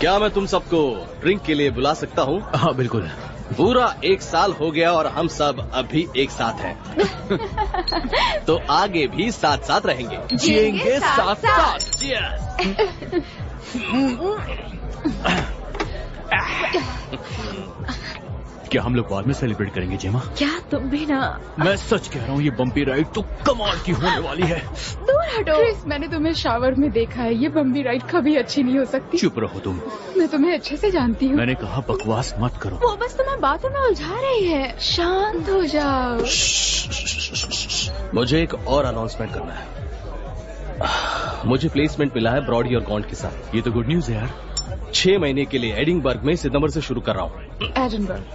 क्या मैं तुम सबको ड्रिंक के लिए बुला सकता हूँ? हाँ बिल्कुल। पूरा 1 साल हो गया और हम सब अभी एक साथ हैं। तो आगे भी साथ साथ रहेंगे। जिएंगे साथ साथ। क्या हम लोग बाद में सेलिब्रेट करेंगे जेमा? क्या तुम भी ना? मैं सच कह रहा हूँ, ये बम्पी राइड तो कमाल की होने वाली है। दूर हटो। क्रिस, मैंने तुम्हें शावर में देखा है, ये बम्बी राइड कभी अच्छी नहीं हो सकती। चुप रहो तुम। मैं तुम्हें अच्छे से जानती हूँ। मैंने कहा बकवास मत करो। वो बस तुम्हें बातों में उलझा रही है। शांत हो जाओ। मुझे एक और अनाउंसमेंट करना है। मुझे प्लेसमेंट मिला है ब्रॉडी और गॉन्ट के साथ। ये तो गुड न्यूज है यार। 6 महीने के लिए एडिनबर्ग में सितंबर से शुरू कर रहा हूँ। Edinburgh.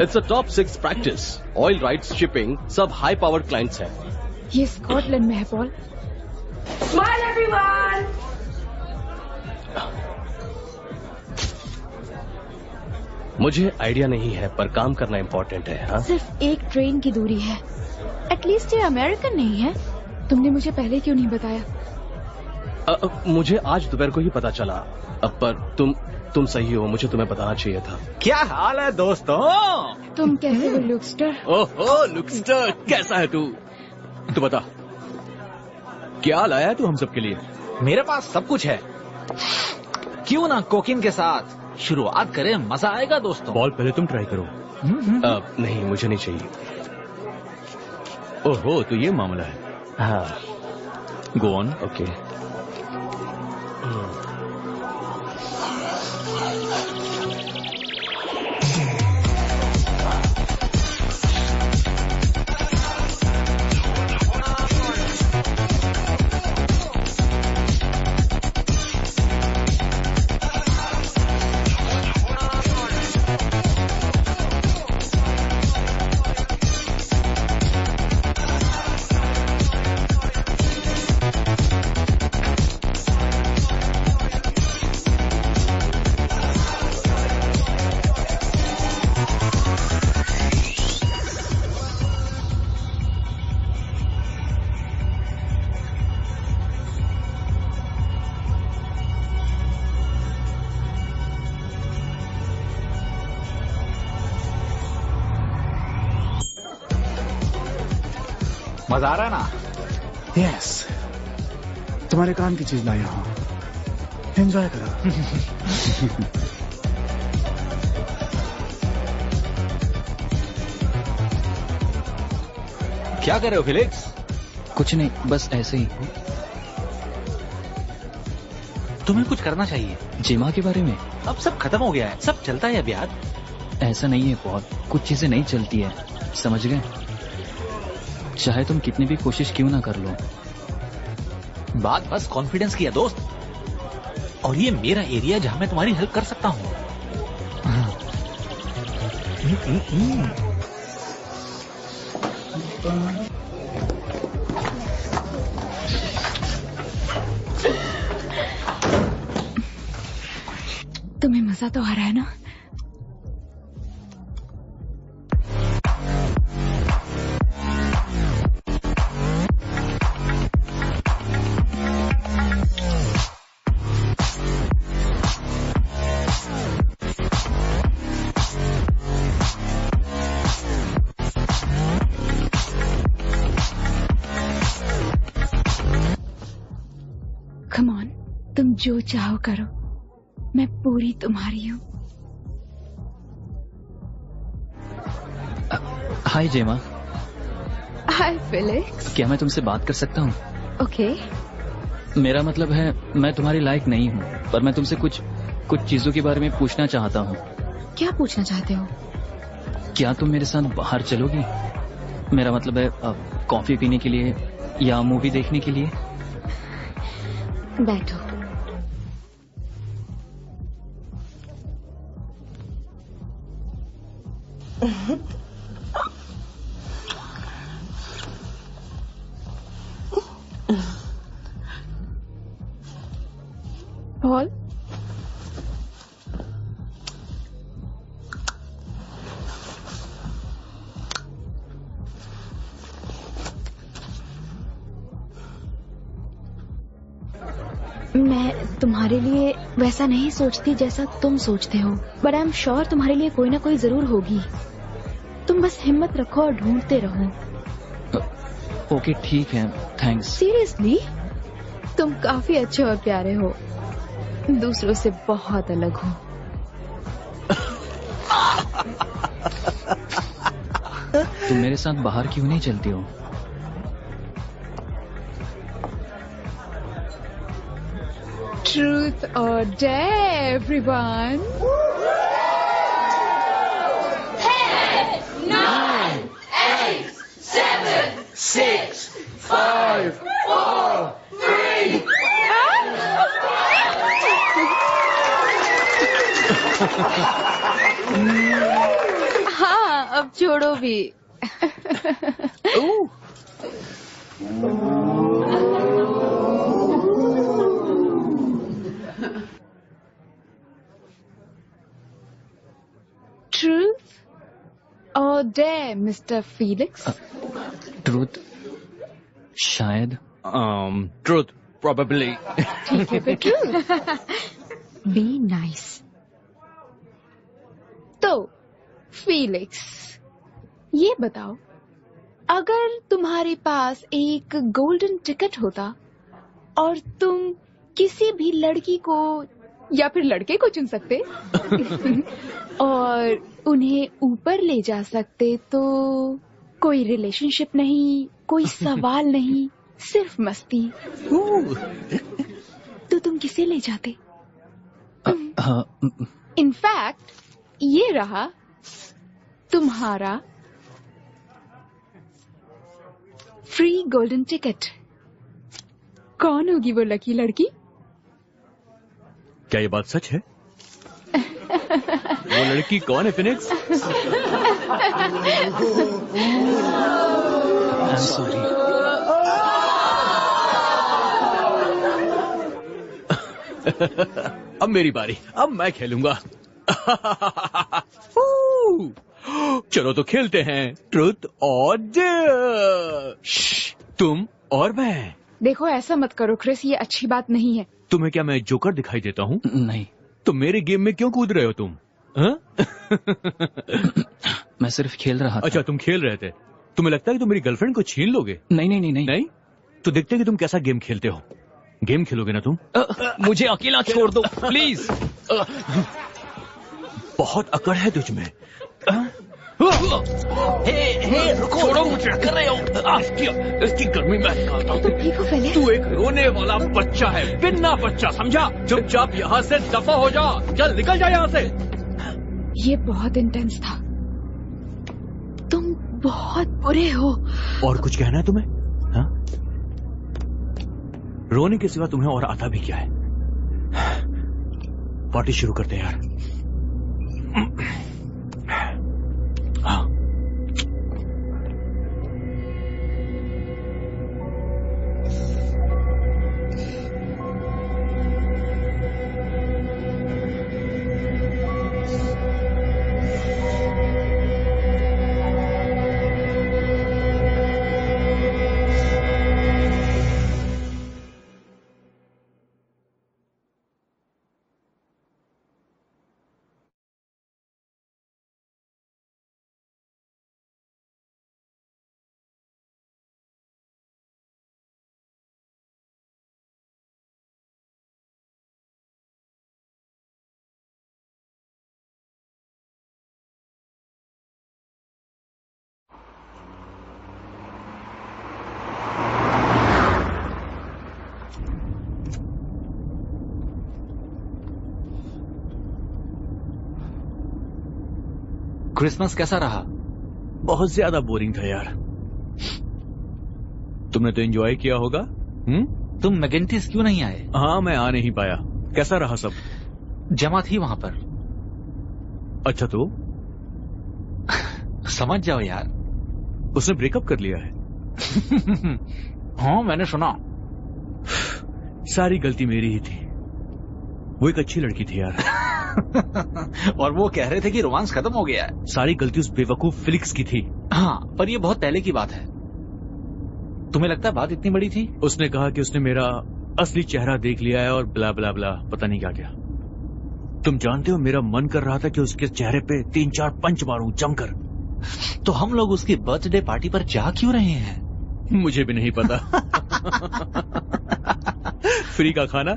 It's a top 6 practice. Oil rights, shipping, सब हाई पावर्ड क्लाइंट्स हैं। ये स्कॉटलैंड में है पॉल। Smile everyone. मुझे आइडिया नहीं है पर काम करना इम्पोर्टेंट है। हाँ? सिर्फ एक ट्रेन की दूरी है। एटलीस्ट ये अमेरिकन नहीं है। तुमने मुझे पहले क्यों नहीं बताया? मुझे आज दोपहर को ही पता चला। पर तुम सही हो, मुझे तुम्हें बताना चाहिए था। क्या हाल है दोस्तों? तुम कैसे हो लुक्स्टर? ओहो लुक्स्टर, कैसा है तू? तू बता, क्या लाया है तू हम सबके लिए? मेरे पास सब कुछ है। क्यों ना कोकिन के साथ शुरुआत करें, मजा आएगा दोस्तों। बॉल पहले तुम ट्राई करो। नहीं, मुझे नहीं चाहिए। ओहो, तो ये मामला है। हाँ, गो ऑन। ओके। मजा आ रहा है ना? यस, तुम्हारे काम की चीज लाया हूँ, एंजॉय करो। क्या कर रहे हो फिलिक्स? कुछ नहीं, बस ऐसे ही। तुम्हें कुछ करना चाहिए। जिमा के बारे में? अब सब खत्म हो गया है, सब चलता है अब यार। ऐसा नहीं है पॉल, कुछ चीजें नहीं चलती है, समझ गए? चाहे तुम कितनी भी कोशिश क्यों ना कर लो। बात बस कॉन्फिडेंस की है दोस्त, और ये मेरा एरिया जहां मैं तुम्हारी हेल्प कर सकता हूँ। तुम्हें मजा तो आ रहा है ना? Come on, तुम जो चाहो करो, मैं पूरी तुम्हारी हूँ। हाय जेमा। हाय फिलिक्स। क्या मैं तुमसे बात कर सकता हूँ? ओके। मेरा मतलब है, मैं तुम्हारी लायक नहीं हूँ, पर मैं तुमसे कुछ चीजों के बारे में पूछना चाहता हूँ। क्या पूछना चाहते हो? क्या तुम मेरे साथ बाहर चलोगी? मेरा मतलब है कॉफी पीने के लिए या मूवी देखने के लिए। बैठो। पॉल, मैं तुम्हारे लिए वैसा नहीं सोचती जैसा तुम सोचते हो, बट आई एम श्योर तुम्हारे लिए कोई ना कोई जरूर होगी। तुम बस हिम्मत रखो और ढूंढते रहो। ओके ठीक है, थैंक्स। सीरियसली, तुम काफी अच्छे और प्यारे हो, दूसरों से बहुत अलग हो। तुम मेरे साथ बाहर क्यों नहीं चलती हो? Truth or dare, everyone? 10, 9, 8, 7, 6, 5, 4, 3. हाँ, अब छोड़ो भी। Truth or dare, Mr. Felix? Truth शायद। Truth probably. ठीक है फिर ट्रूथ। Be nice. तो फीलिक्स, ये बताओ, अगर तुम्हारे पास एक गोल्डन टिकट होता और तुम किसी भी लड़की को या फिर लड़के को चुन सकते और उन्हें ऊपर ले जा सकते, तो कोई रिलेशनशिप नहीं, कोई सवाल नहीं, सिर्फ मस्ती, तो तुम किसे ले जाते? इनफैक्ट ये रहा तुम्हारा फ्री गोल्डन टिकट। कौन होगी वो लकी लड़की? क्या ये बात सच है? वो लड़की कौन है फिनिक्स? I'm sorry. अब मेरी बारी, अब मैं खेलूंगा। चलो तो खेलते हैं ट्रुथ और डेयर। तुम और मैं। देखो ऐसा मत करो क्रिस, ये अच्छी बात नहीं है। तुम्हें क्या मैं जोकर दिखाई देता हूँ? नहीं। तो मेरे गेम में क्यों कूद रहे हो तुम? हाँ? मैं सिर्फ खेल रहा था। अच्छा, तुम खेल रहे थे। तुम्हें लगता है कि तुम मेरी गर्लफ्रेंड को छीन लोगे? नहीं नहीं नहीं नहीं, नहीं? तो देखते हैं कि तुम कैसा गेम खेलते हो। गेम खेलोगे ना तुम? मुझे अकेला छोड़ दो प्लीज। बहुत अकड़ है तुझ में। रुको, छोड़ो मुझे, कर रहे हो। इसकी गर्मी में निकालता हूँ। ठीक हो फेलिक्स? तू एक रोने वाला बच्चा है, बिन्ना बच्चा, समझा? चुपचाप यहाँ से दफा हो जा। चल निकल जा यहाँ से। ये बहुत इंटेंस था। तुम बहुत बुरे हो। और कुछ कहना है तुम्हें? हाँ? रोने के सिवा तुम्हें और आता भी क्या है? पार्टी शुरू करते हैं यार। हाँ। क्रिसमस कैसा रहा? बहुत ज्यादा बोरिंग था यार। तुमने तो एंजॉय किया होगा। तुम मैगेंटिस क्यों नहीं आए? हाँ, मैं आ नहीं पाया। कैसा रहा सब? जमा थी वहां पर। अच्छा, तो समझ जाओ यार। उसने ब्रेकअप कर लिया है। हाँ, मैंने सुना। सारी गलती मेरी ही थी। वो एक अच्छी लड़की थी यार। और वो कह रहे थे कि रोमांस खत्म हो गया है। सारी गलती उस बेवकूफ फिलिक्स की थी। हाँ, पर ये बहुत पहले की बात है। तुम्हें लगता है बात इतनी बड़ी थी? उसने कहा कि उसने मेरा असली चेहरा देख लिया है और ब्ला ब्ला ब्ला पता नहीं क्या क्या। तुम जानते हो मेरा मन कर रहा था कि उसके चेहरे पे 3-4 पंच मारूं जमकर। तो हम लोग उसकी बर्थडे पार्टी पर जा क्यों रहे हैं? मुझे भी नहीं पता। फ्री का खाना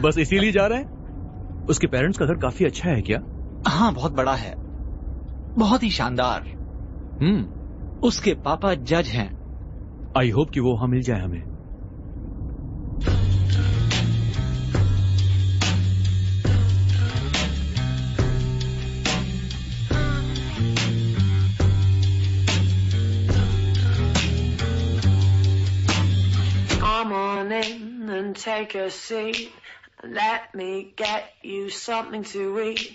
बस इसीलिए जा रहे हैं। उसके पेरेंट्स का घर काफी अच्छा है क्या? हाँ, बहुत बड़ा है, बहुत ही शानदार। उसके पापा जज हैं। आई होप कि वो वहां मिल जाए हमें। Come on in and take a seat. Let me get you something to eat.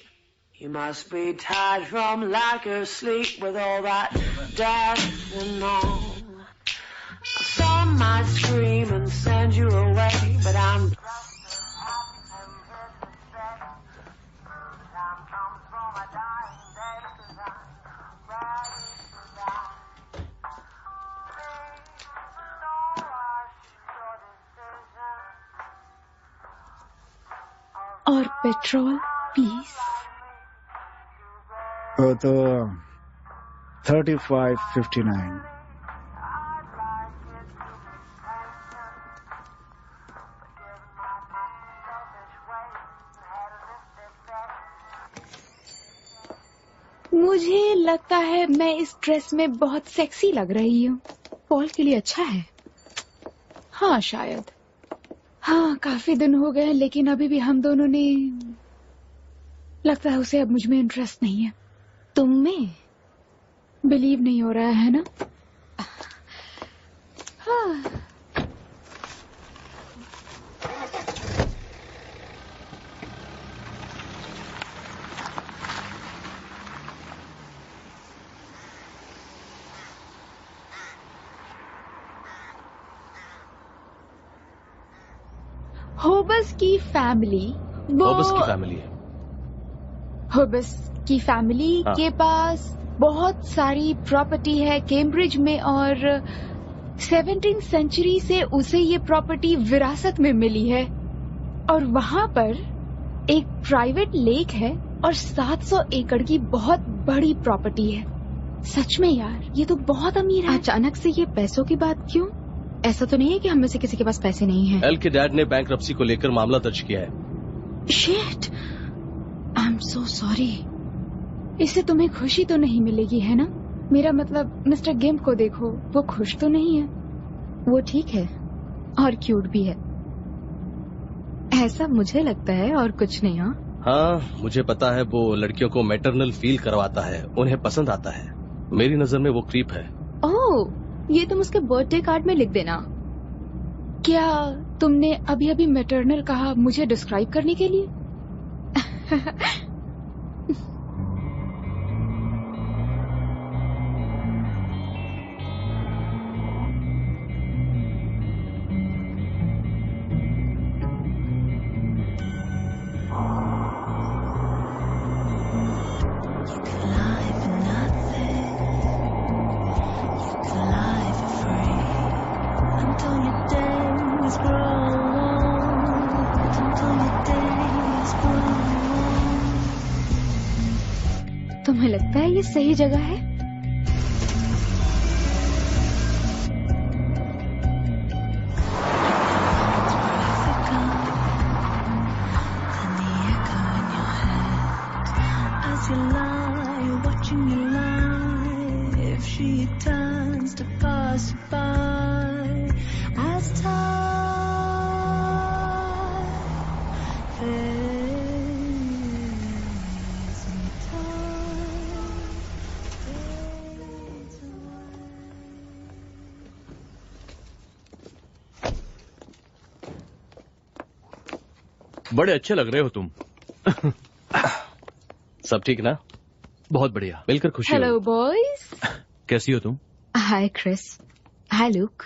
You must be tired from lack of sleep with all that death and all. Some might scream and send you away, but I'm और petrol please. तो 35.59। मुझे लगता है मैं इस dress में बहुत sexy लग रही हूँ। पॉल के लिए अच्छा है। हाँ शायद। हाँ, काफी दिन हो गए लेकिन अभी भी हम दोनों ने, लगता है उसे अब मुझ में इंटरेस्ट नहीं है। तुम में बिलीव नहीं हो रहा है ना? हाँ। होबस की फैमिली, होबस की फैमिली है। होबस की फैमिली हाँ। के पास बहुत सारी प्रॉपर्टी है कैम्ब्रिज में और 17वीं सेंचुरी से उसे ये प्रॉपर्टी विरासत में मिली है और वहाँ पर एक प्राइवेट लेक है और 700 एकड़ की बहुत बड़ी प्रॉपर्टी है। सच में यार, ये तो बहुत अमीर है। अचानक से ये पैसों की बात क्यों? ऐसा तो नहीं है कि हम में से किसी के पास पैसे नहीं हैं। एल के डैड ने बैंकरप्सी को लेकर मामला दर्ज किया है। Shit, I am so sorry. इससे तुम्हें खुशी तो नहीं मिलेगी है ना? मेरा मतलब मिस्टर गिम्प को देखो, वो खुश तो नहीं है। वो ठीक है और क्यूट भी है, ऐसा मुझे लगता है, और कुछ नहीं। हाँ, मुझे पता है वो लड़कियों को मैटरनल फील करवाता है, उन्हें पसंद आता है। मेरी नजर में वो क्रीप है। ओह, ये तुम उसके बर्थडे कार्ड में लिख देना। क्या तुमने अभी अभी मैटरनल कहा मुझे डिस्क्राइब करने के लिए? तुम्हें लगता है ये सही जगह है? बड़े अच्छे लग रहे हो तुम। सब ठीक ना? बहुत बढ़िया, मिलकर खुशी हेलो हुई। बॉयज। कैसी हो तुम? हाय क्रिस, हाय लुक।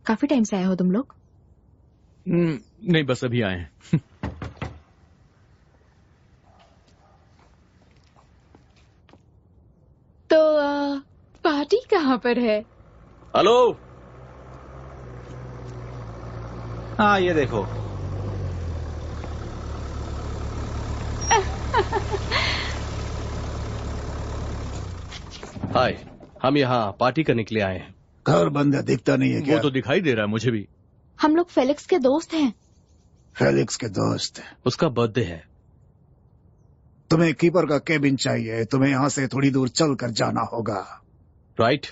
काफी टाइम से आए हो तुम लोग? नहीं, बस अभी आए हैं। तो पार्टी कहाँ पर है? हेलो, हाँ ये देखो। हाय, हम यहाँ पार्टी करने के लिए आए हैं। घर बंदा दिखता नहीं है क्या? वो तो दिखाई दे रहा है मुझे भी। हम लोग फेलिक्स के दोस्त हैं। फेलिक्स के दोस्त? उसका बर्थडे है। तुम्हें कीपर का केबिन चाहिए, तुम्हें यहाँ से थोड़ी दूर चल कर जाना होगा। Right,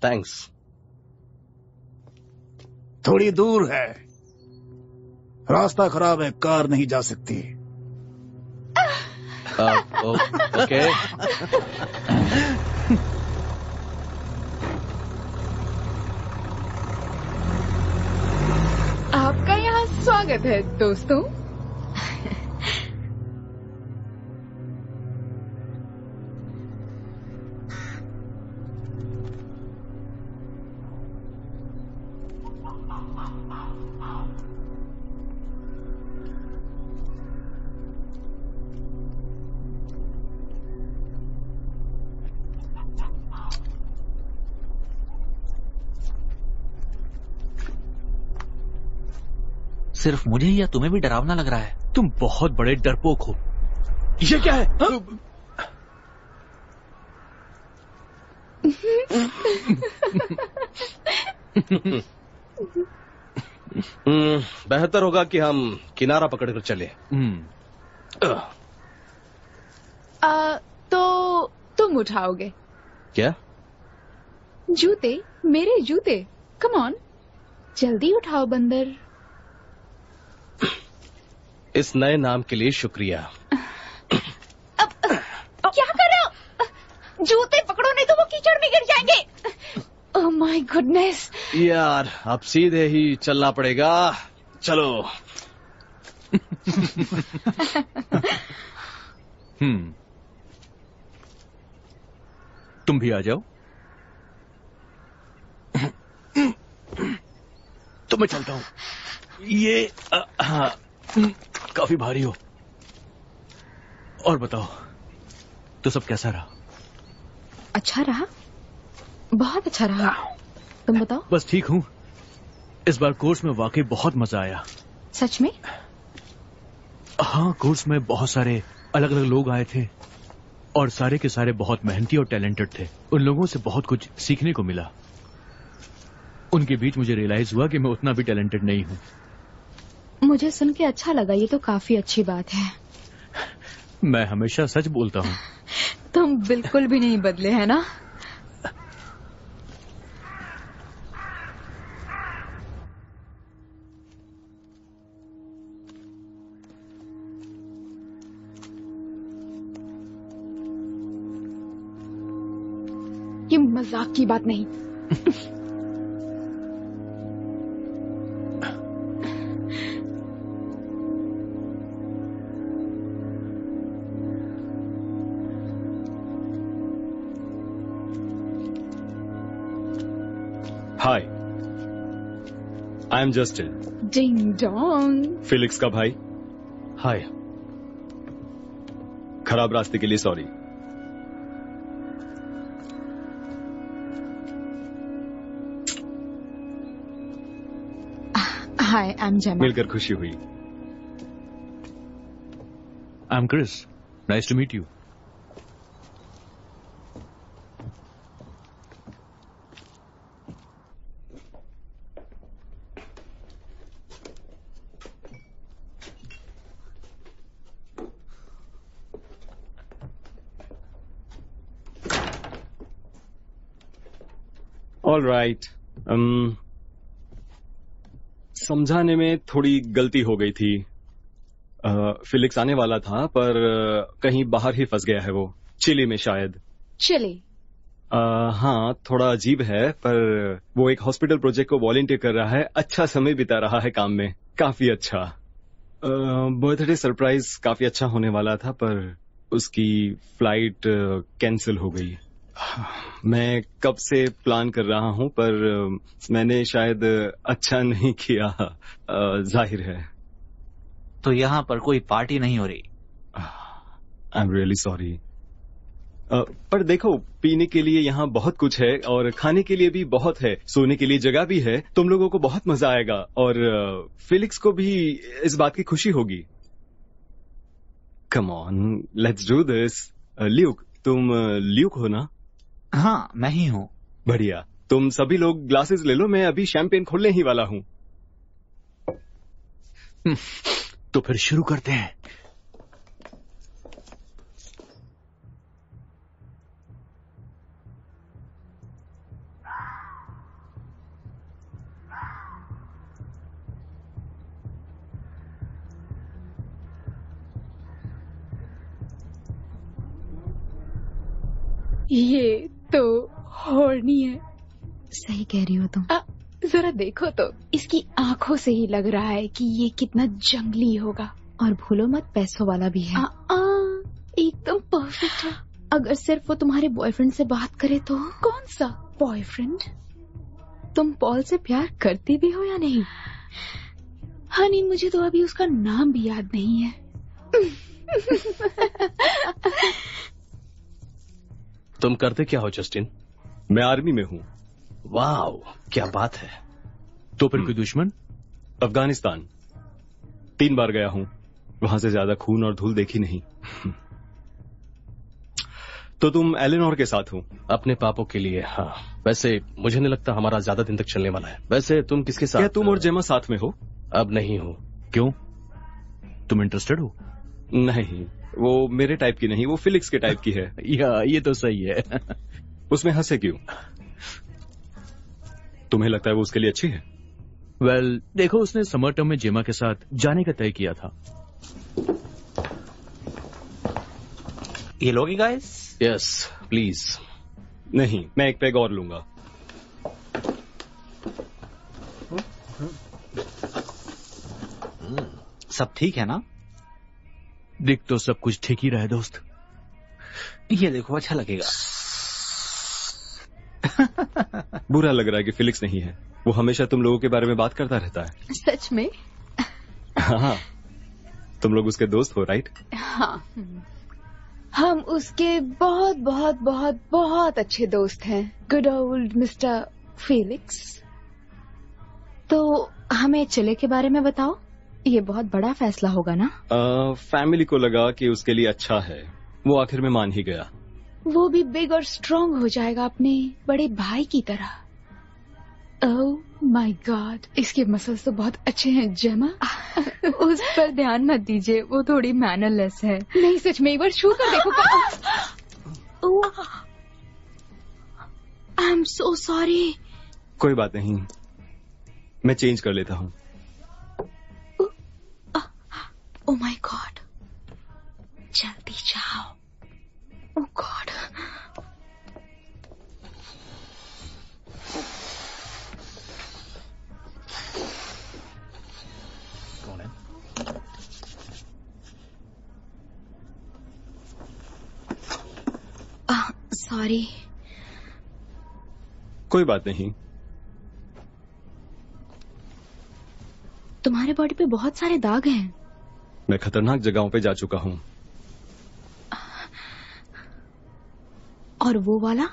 thanks. थोड़ी दूर है, रास्ता खराब है, कार नहीं जा सकती। ओके। आपका यहाँ स्वागत है दोस्तों। सिर्फ मुझे ही या तुम्हें भी डरावना लग रहा है? तुम बहुत बड़े डरपोक हो। ये क्या है? बेहतर होगा कि हम किनारा पकड़कर चले। तो तुम उठाओगे क्या? जूते, मेरे जूते। कम ऑन, जल्दी उठाओ बंदर। इस नए नाम के लिए शुक्रिया। क्या कर रहे हो? जूते पकड़ो नहीं तो वो कीचड़ में गिर जाएंगे। Oh my goodness. यार, अब सीधे ही चलना पड़ेगा। चलो। तुम भी आ जाओ। तो मैं चलता हूं। ये हाँ, काफी भारी हो। और बताओ, तो सब कैसा रहा? अच्छा रहा, बहुत अच्छा रहा। तुम बताओ। बस ठीक हूँ। इस बार कोर्स में वाकई बहुत मजा आया। सच में? हाँ, कोर्स में बहुत सारे अलग अलग लोग आए थे और सारे के सारे बहुत मेहनती और टैलेंटेड थे। उन लोगों से बहुत कुछ सीखने को मिला। उनके बीच मुझे रियलाइज हुआ कि मैं उतना भी टैलेंटेड नहीं हूँ। मुझे सुन के अच्छा लगा, ये तो काफी अच्छी बात है। मैं हमेशा सच बोलता हूँ। तुम बिल्कुल भी नहीं बदले, है ना? ये मजाक की बात नहीं। Hi, I am Justin. Ding dong. Felix का भाई। हाय। खराब रास्ते के लिए सॉरी। हाय, आई एम जेमा। मिलकर खुशी हुई। I am Chris, nice to meet you. All right. समझाने में थोड़ी गलती हो गई थी। फिलिक्स आने वाला था पर कहीं बाहर ही फंस गया है वो, चिली में शायद। चिली? हाँ, थोड़ा अजीब है पर वो एक हॉस्पिटल प्रोजेक्ट को वॉलंटियर कर रहा है। अच्छा समय बिता रहा है काम में, काफी अच्छा। बर्थडे सरप्राइज काफी अच्छा होने वाला था पर उसकी फ्लाइट कैंसिल हो गई। मैं कब से प्लान कर रहा हूं पर मैंने शायद अच्छा नहीं किया, जाहिर है। तो यहाँ पर कोई पार्टी नहीं हो रही? I am really sorry. पर देखो, पीने के लिए यहाँ बहुत कुछ है और खाने के लिए भी बहुत है, सोने के लिए जगह भी है। तुम लोगों को बहुत मजा आएगा और फिलिक्स को भी इस बात की खुशी होगी। Come on, let's do this. Luke, तुम ल्यूक हो ना? हाँ, मैं ही हूँ। बढ़िया। तुम सभी लोग ग्लासेस ले लो, मैं अभी शैंपेन खोलने ही वाला हूँ। तो फिर शुरू करते हैं। ये तो हॉर्नी है। सही कह रही हो तुम। जरा देखो तो, इसकी आंखों से ही लग रहा है कि ये कितना जंगली होगा। और भूलो मत, पैसों वाला भी है। एकदम परफेक्ट है। अगर सिर्फ वो तुम्हारे बॉयफ्रेंड से बात करे तो। कौन सा बॉयफ्रेंड? तुम पॉल से प्यार करती भी हो या नहीं? हनी, मुझे तो अभी उसका नाम भी याद नहीं है। तुम करते क्या हो जस्टिन? मैं आर्मी में हूँ। वाह, क्या बात है। तो फिर कोई दुश्मन? अफगानिस्तान 3 बार गया हूँ, वहां से ज्यादा खून और धूल देखी नहीं। तो तुम एलेनोर के साथ हो? अपने पापों के लिए, हाँ। वैसे मुझे नहीं लगता हमारा ज्यादा दिन तक चलने वाला है। वैसे तुम किसके साथ? क्या तुम और जेमा साथ में हो? अब नहीं हो। क्यों? तुम इंटरेस्टेड हो? नहीं, वो मेरे टाइप की नहीं, वो फिलिक्स के टाइप की है। ये तो सही है। उसमें हंसे क्यों? तुम्हें लगता है वो उसके लिए अच्छी है? वेल, देखो, उसने समर टर्म में जेमा के साथ जाने का तय किया था। ये लोगे गाइस? Yes, please. नहीं, मैं एक पैग और लूंगा। सब ठीक है ना? दिख तो सब कुछ ठीक ही रहे दोस्त। ये देखो, अच्छा लगेगा। बुरा लग रहा है कि फिलिक्स नहीं है। वो हमेशा तुम लोगों के बारे में बात करता रहता है। सच में? हाँ, तुम लोग उसके दोस्त हो, राइट? हाँ, हम उसके बहुत बहुत बहुत बहुत अच्छे दोस्त हैं। Good old mister Felix. तो हमें चिले के बारे में बताओ। ये बहुत बड़ा फैसला होगा ना? फैमिली को लगा कि उसके लिए अच्छा है, वो आखिर में मान ही गया। वो भी बिग और स्ट्रांग हो जाएगा अपने बड़े भाई की तरह। ओह माय गॉड, इसके मसल्स तो बहुत अच्छे हैं जेमा। उस पर ध्यान मत दीजिए, वो थोड़ी मैनरलेस है। नहीं, सच में एक बार छू कर देखो। आई एम सो सॉरी। कोई बात नहीं, मैं चेंज कर लेता हूँ। ओह माय गॉड, जल्दी जाओ। ओह गॉड। सॉरी। कोई बात नहीं। तुम्हारे बॉडी पे बहुत सारे दाग हैं। मैं खतरनाक जगहों पे जा चुका हूँ। और वो वाला?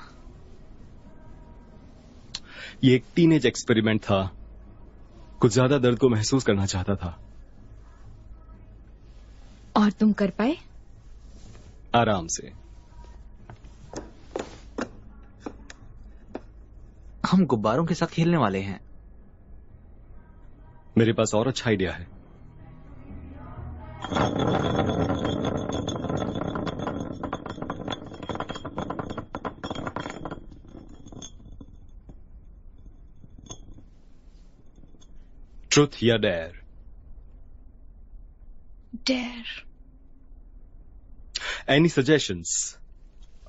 ये एक टीनेज एक्सपेरिमेंट था। कुछ ज्यादा दर्द को महसूस करना चाहता था। और तुम कर पाए? आराम से। हम गुब्बारों के साथ खेलने वाले हैं। मेरे पास और अच्छा आइडिया है। ट्रुथ या dare? Dare. Any suggestions?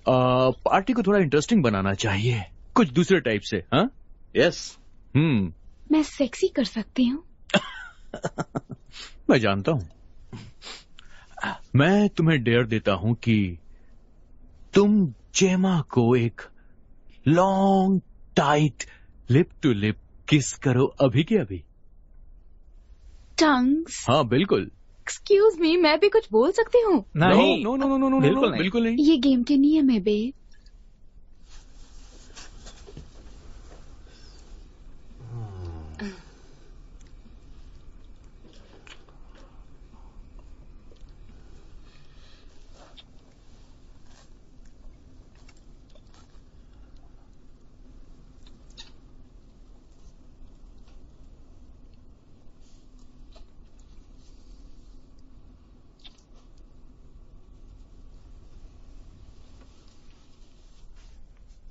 Party को थोड़ा इंटरेस्टिंग बनाना चाहिए, कुछ दूसरे टाइप से। हाँ, यस। मैं सेक्सी कर सकती हूँ। मैं जानता हूँ। मैं तुम्हें डेयर देता हूँ कि तुम जेमा को एक long tight lip to lip kiss करो, अभी के अभी। टंग्स? हाँ बिल्कुल, एक्सक्यूज मी, मैं भी कुछ बोल सकती हूँ? नहीं, no no no no no बिल्कुल नहीं। बिल्कुल नहीं। ये गेम के नियम है बेब।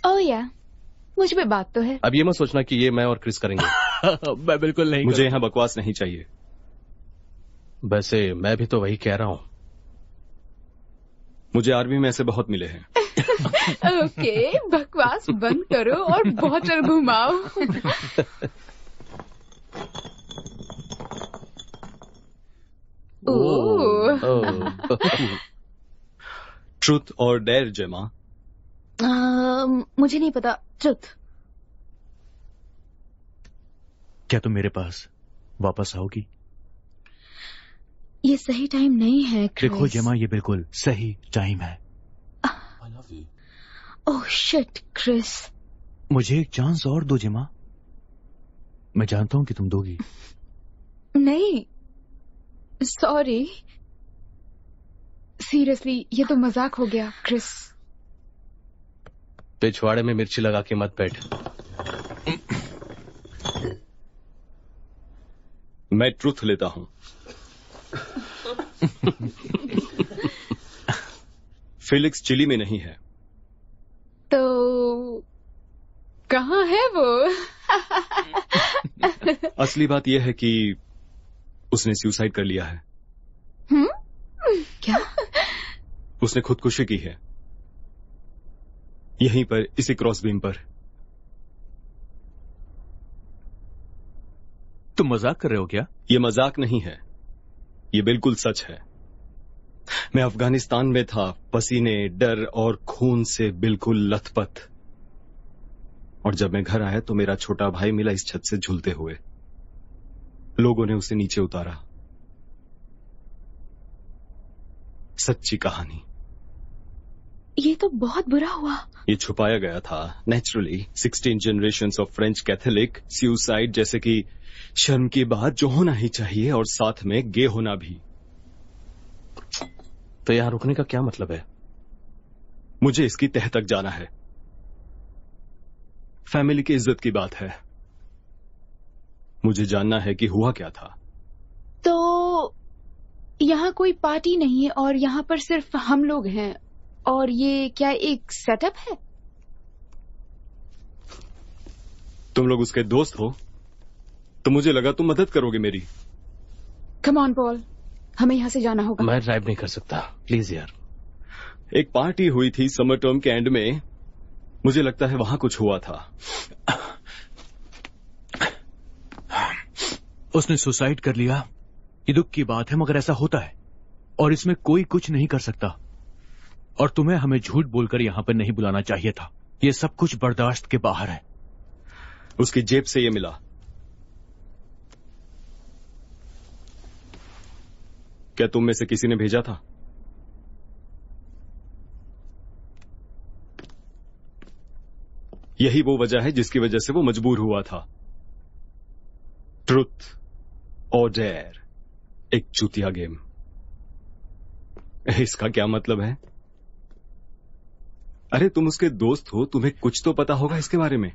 ओह या, मुझ पे बात तो है। अब ये मत सोचना कि ये मैं और क्रिस करेंगे। मैं बिल्कुल नहीं। मुझे यहाँ बकवास नहीं चाहिए। वैसे मैं भी तो वही कह रहा हूँ। मुझे आर्मी में ऐसे बहुत मिले हैं। ओके, बकवास बंद करो और बॉटल घुमाओ। ट्रुथ और डेयर जेमा। मुझे नहीं पता। ट्रुथ। क्या तुम मेरे पास वापस आओगी? ये सही टाइम नहीं है क्रिस। देखो जेमा, ये बिल्कुल सही टाइम है। Oh shit Chris. मुझे एक चांस और दो जेमा। मैं जानता हूं कि तुम दोगी। नहीं, सॉरी, सीरियसली ये तो मजाक हो गया क्रिस। पिछवाड़े में मिर्ची लगा के मत बैठ। मैं ट्रुथ लेता हूं। फेलिक्स चिली में नहीं है। तो कहाँ है वो? असली बात यह है कि उसने सुसाइड कर लिया है। क्या? उसने खुदकुशी की है, यहीं पर, इसी क्रॉस बीम पर। तुम मजाक कर रहे हो क्या? ये मजाक नहीं है, ये बिल्कुल सच है। मैं अफगानिस्तान में था, पसीने, डर और खून से बिल्कुल लथपथ। और जब मैं घर आया तो मेरा छोटा भाई मिला इस छत से झूलते हुए। लोगों ने उसे नीचे उतारा। सच्ची कहानी। ये तो बहुत बुरा हुआ। ये छुपाया गया था naturally. 16 generations of French Catholic suicide, जैसे कि शर्म की बात जो होना ही चाहिए, और साथ में गे होना भी। तो यहां रुकने का क्या मतलब है? मुझे इसकी तह तक जाना है। फैमिली की इज्जत की बात है। मुझे जानना है कि हुआ क्या था। तो यहाँ कोई पार्टी नहीं है और यहाँ पर सिर्फ हम लोग हैं, और ये क्या एक सेटअप है? तुम लोग उसके दोस्त हो, तो मुझे लगा तुम मदद करोगे मेरी। कम ऑन पॉल, हमें यहाँ से जाना होगा। मैं ड्राइव नहीं कर सकता, प्लीज यार। एक पार्टी हुई थी समर टर्म के एंड में, मुझे लगता है वहां कुछ हुआ था। उसने सुसाइड कर लिया, ये दुख की बात है, मगर ऐसा होता है और इसमें कोई कुछ नहीं कर सकता। और तुम्हें हमें झूठ बोलकर यहां पर नहीं बुलाना चाहिए था। ये सब कुछ बर्दाश्त के बाहर है। उसकी जेब से ये मिला। क्या तुम में से किसी ने भेजा था? यही वो वजह है जिसकी वजह से वो मजबूर हुआ था। ट्रुथ और डेयर, एक चूतिया गेम। इसका क्या मतलब है? अरे तुम उसके दोस्त हो, तुम्हें कुछ तो पता होगा इसके बारे में।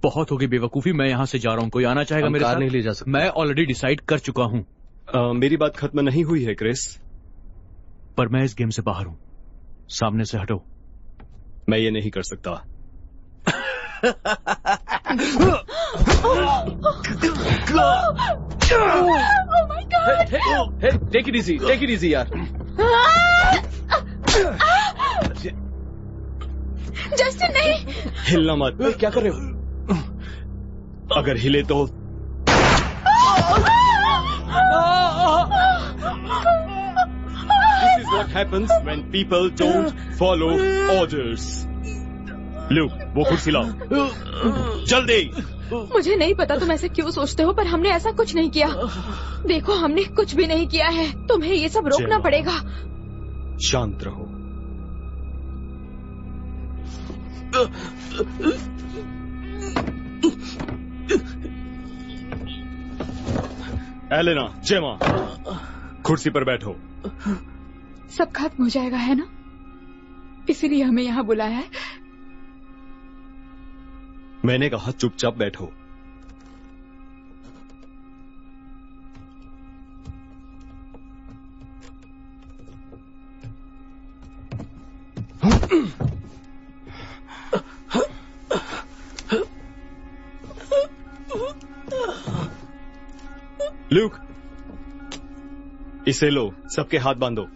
बहुत होगी बेवकूफी, मैं यहां से जा रहा हूं। कोई आना चाहेगा मेरे साथ? नहीं ले जा सकते। मैं ऑलरेडी डिसाइड कर चुका हूं। मेरी बात खत्म नहीं हुई है क्रिस। पर मैं इस गेम से बाहर हूं, सामने से हटो। मैं ये नहीं कर सकता। Oh my God! Hey, take it easy यार। जस्टिन नहीं। हिलना मत। क्या कर रहे हो? अगर हिले तो This is what happens when people don't follow orders. Luke, वो कुर्सी लाओ जल्दी। मुझे नहीं पता तुम ऐसे क्यों सोचते हो, पर हमने ऐसा कुछ नहीं किया। देखो, हमने कुछ भी नहीं किया है। तुम्हें ये सब रोकना पड़ेगा। शांत रहो। एलेना, जेमा, कुर्सी पर बैठो। सब खत्म हो जाएगा, है ना? इसीलिए हमें यहाँ बुलाया है। मैंने कहा चुपचाप बैठो। ल्यूक, इसे लो, सबके हाथ बांधो।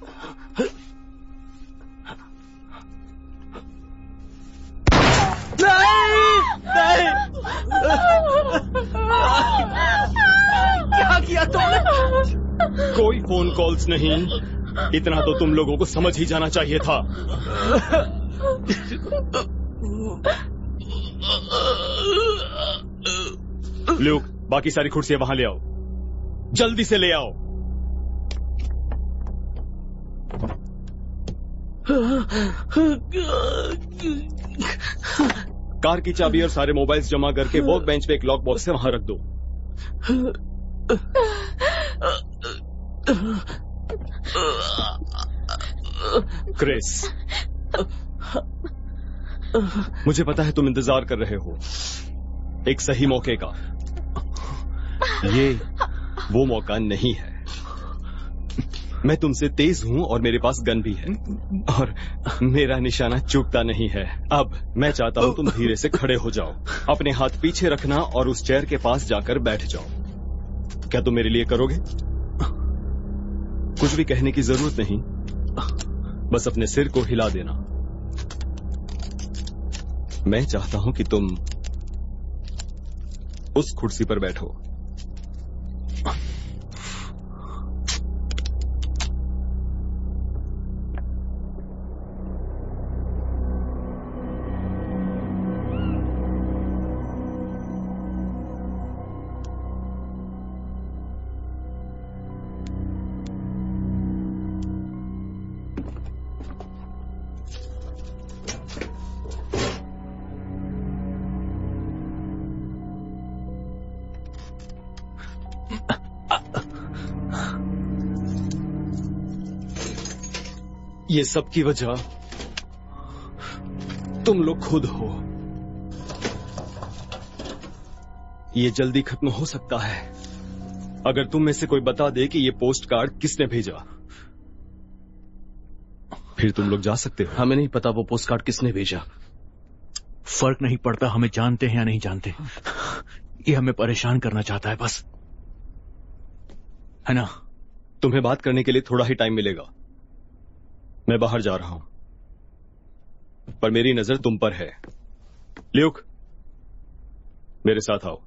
क्या किया तुमने? कोई फोन कॉल्स नहीं। इतना तो तुम लोगों को समझ ही जाना चाहिए था। ल्यूक, बाकी सारी कुर्सियां वहां ले आओ, जल्दी से ले आओ। कार की चाबी और सारे मोबाइल्स जमा करके वर्क बेंच पे एक लॉक बॉक्स है, वहां रख दो। क्रिस, मुझे पता है तुम इंतजार कर रहे हो एक सही मौके का। ये वो मौका नहीं है। मैं तुमसे तेज हूं और मेरे पास गन भी है और मेरा निशाना चूकता नहीं है। अब मैं चाहता हूं तुम धीरे से खड़े हो जाओ, अपने हाथ पीछे रखना और उस चेयर के पास जाकर बैठ जाओ। क्या तुम मेरे लिए करोगे? कुछ भी कहने की जरूरत नहीं, बस अपने सिर को हिला देना। मैं चाहता हूं कि तुम उस कुर्सी पर बैठो। ये सब की वजह तुम लोग खुद हो। ये जल्दी खत्म हो सकता है अगर तुम में से कोई बता दे कि ये पोस्ट कार्ड किसने भेजा। फिर तुम लोग जा सकते हो। हमें नहीं पता वो पोस्ट कार्ड किसने भेजा। फर्क नहीं पड़ता हमें जानते हैं या नहीं जानते। ये हमें परेशान करना चाहता है बस, है ना? तुम्हें बात करने के लिए थोड़ा ही टाइम मिलेगा। मैं बाहर जा रहा हूं, पर मेरी नजर तुम पर है। ल्यूक, मेरे साथ आओ।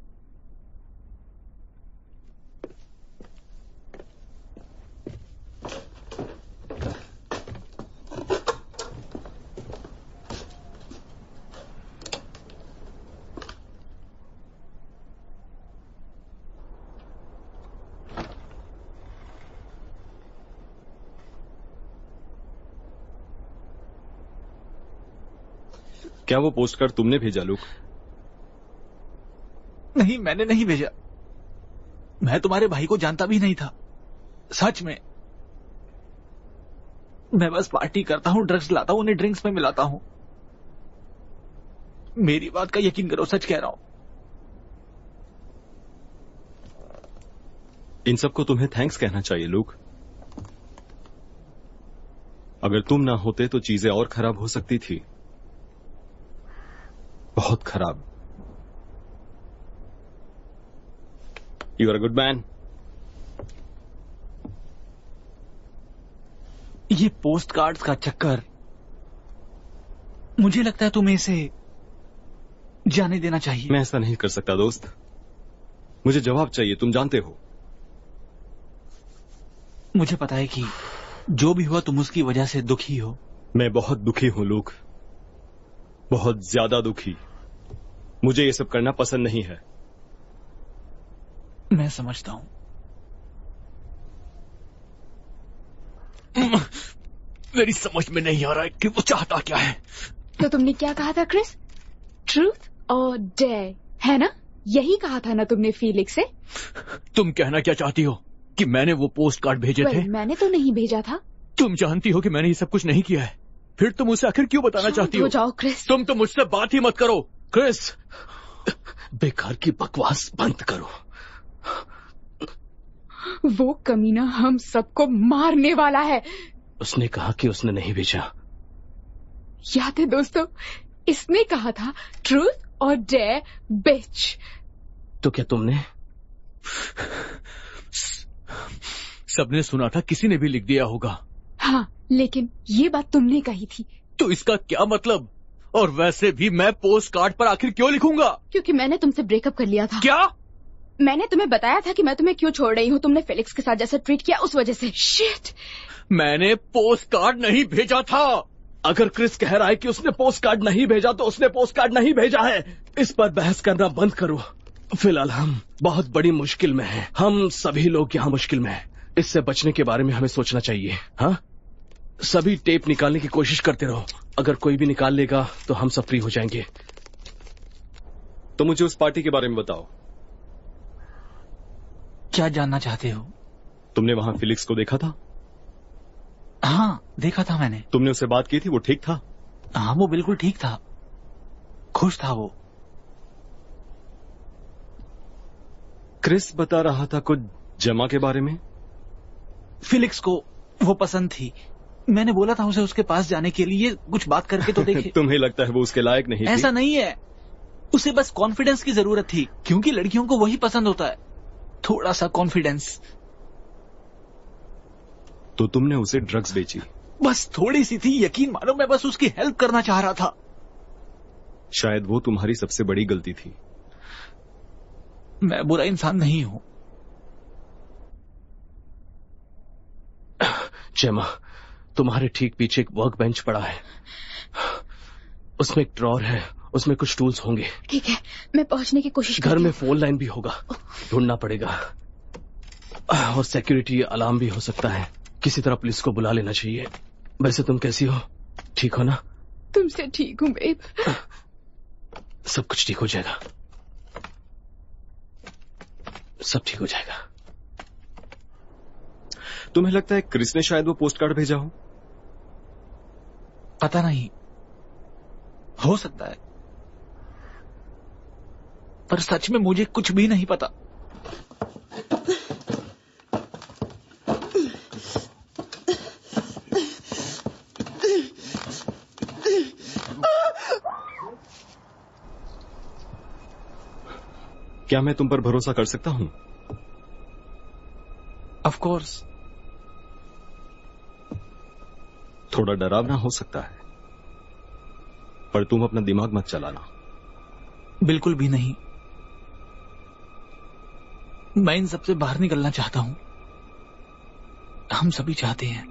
क्या वो पोस्ट कार्ड तुमने भेजा लूक? नहीं, मैंने नहीं भेजा। मैं तुम्हारे भाई को जानता भी नहीं था, सच में। मैं बस पार्टी करता हूं, ड्रग्स लाता हूं, उन्हें ड्रिंक्स में मिलाता हूं। मेरी बात का यकीन करो, सच कह रहा हूं। इन सबको तुम्हें थैंक्स कहना चाहिए लूक। अगर तुम ना होते तो चीजें और खराब हो सकती थी, बहुत खराब। You are a good man. ये पोस्ट कार्ड्स का चक्कर, मुझे लगता है तुम्हें इसे जाने देना चाहिए। मैं ऐसा नहीं कर सकता दोस्त, मुझे जवाब चाहिए, तुम जानते हो। मुझे पता है कि जो भी हुआ तुम उसकी वजह से दुखी हो। मैं बहुत दुखी हूं लूक। बहुत ज्यादा दुखी। मुझे ये सब करना पसंद नहीं है। मैं समझता हूं। मेरी समझ में नहीं आ रहा है कि वो चाहता क्या है। तो तुमने क्या कहा था क्रिस? ट्रूथ और डेयर, है ना? यही कहा था ना तुमने फीलिक्स से? तुम कहना क्या चाहती हो कि मैंने वो पोस्ट कार्ड भेजे थे? मैंने तो नहीं भेजा था। तुम जानती हो कि मैंने ये सब कुछ नहीं किया है, फिर तुम उसे आखिर क्यों बताना चाहती हो? जाओ क्रिस। तुम तो मुझसे बात ही मत करो क्रिस। बेकार की बकवास बंद करो। वो कमीना हम सबको मारने वाला है। उसने कहा कि उसने नहीं भेजा। याद है दोस्तों, इसने कहा था ट्रूथ और डेयर बिच। तो क्या तुमने? सबने सुना था, किसी ने भी लिख दिया होगा। हाँ, लेकिन ये बात तुमने कही थी। तो इसका क्या मतलब? और वैसे भी मैं पोस्ट कार्ड पर आखिर क्यों लिखूंगा? क्योंकि मैंने तुमसे ब्रेकअप कर लिया था। क्या? मैंने तुम्हें बताया था कि मैं तुम्हें क्यों छोड़ रही हूँ। तुमने फेलिक्स के साथ जैसा ट्रीट किया उस वजह से। शिट! मैंने पोस्ट कार्ड नहीं भेजा था। अगर क्रिस कह रहा है कि उसने पोस्ट कार्ड नहीं भेजा तो उसने पोस्ट कार्ड नहीं भेजा है। इस पर बहस करना बंद करो। फिलहाल हम बहुत बड़ी मुश्किल में हैं। हम सभी लोग यहाँ मुश्किल में हैं। इससे बचने के बारे में हमें सोचना चाहिए। हाँ, सभी टेप निकालने की कोशिश करते रहो। अगर कोई भी निकाल लेगा तो हम सब फ्री हो जाएंगे। तो मुझे उस पार्टी के बारे में बताओ। क्या जानना चाहते हो? तुमने वहां फिलिक्स को देखा था? हाँ, देखा था मैंने। तुमने उससे बात की थी? वो ठीक था? हाँ, वो बिल्कुल ठीक था। खुश था वो। क्रिस बता रहा था कुछ जमा के बारे में। फिलिक्स को वो पसंद थी। मैंने बोला था उसे उसके पास जाने के लिए, कुछ बात करके तो देखे। तुम्हें लगता है वो उसके लायक नहीं थी? ऐसा नहीं है, उसे बस कॉन्फिडेंस की जरूरत थी, क्योंकि लड़कियों को वही पसंद होता है, थोड़ा सा कॉन्फिडेंस। तो तुमने उसे ड्रग्स बेची? बस थोड़ी सी थी, यकीन मानो, मैं बस उसकी हेल्प करना चाह रहा था। शायद वो तुम्हारी सबसे बड़ी गलती थी। मैं बुरा इंसान नहीं हूं। जेमा, तुम्हारे ठीक पीछे एक वर्क बेंच पड़ा है। उसमें एक ड्रॉर है, उसमें कुछ टूल्स होंगे। ठीक है, मैं पहुंचने की कोशिश घर में फोन लाइन भी होगा, ढूंढना पड़ेगा। और सिक्योरिटी अलार्म भी हो सकता है। किसी तरह पुलिस को बुला लेना चाहिए। वैसे तुम कैसी हो? ठीक हो ना? तुमसे ठीक हूँ बेब। सब कुछ ठीक हो जाएगा। सब ठीक हो जाएगा। तुम्हें लगता है क्रिस ने शायद वो पोस्ट कार्ड भेजा हो? पता नहीं, हो सकता है, पर सच में मुझे कुछ भी नहीं पता। क्या मैं तुम पर भरोसा कर सकता हूं? Of course. थोड़ा डरावना हो सकता है, पर तुम अपना दिमाग मत चलाना। बिल्कुल भी नहीं। मैं इन सबसे बाहर निकलना चाहता हूं। हम सभी चाहते हैं।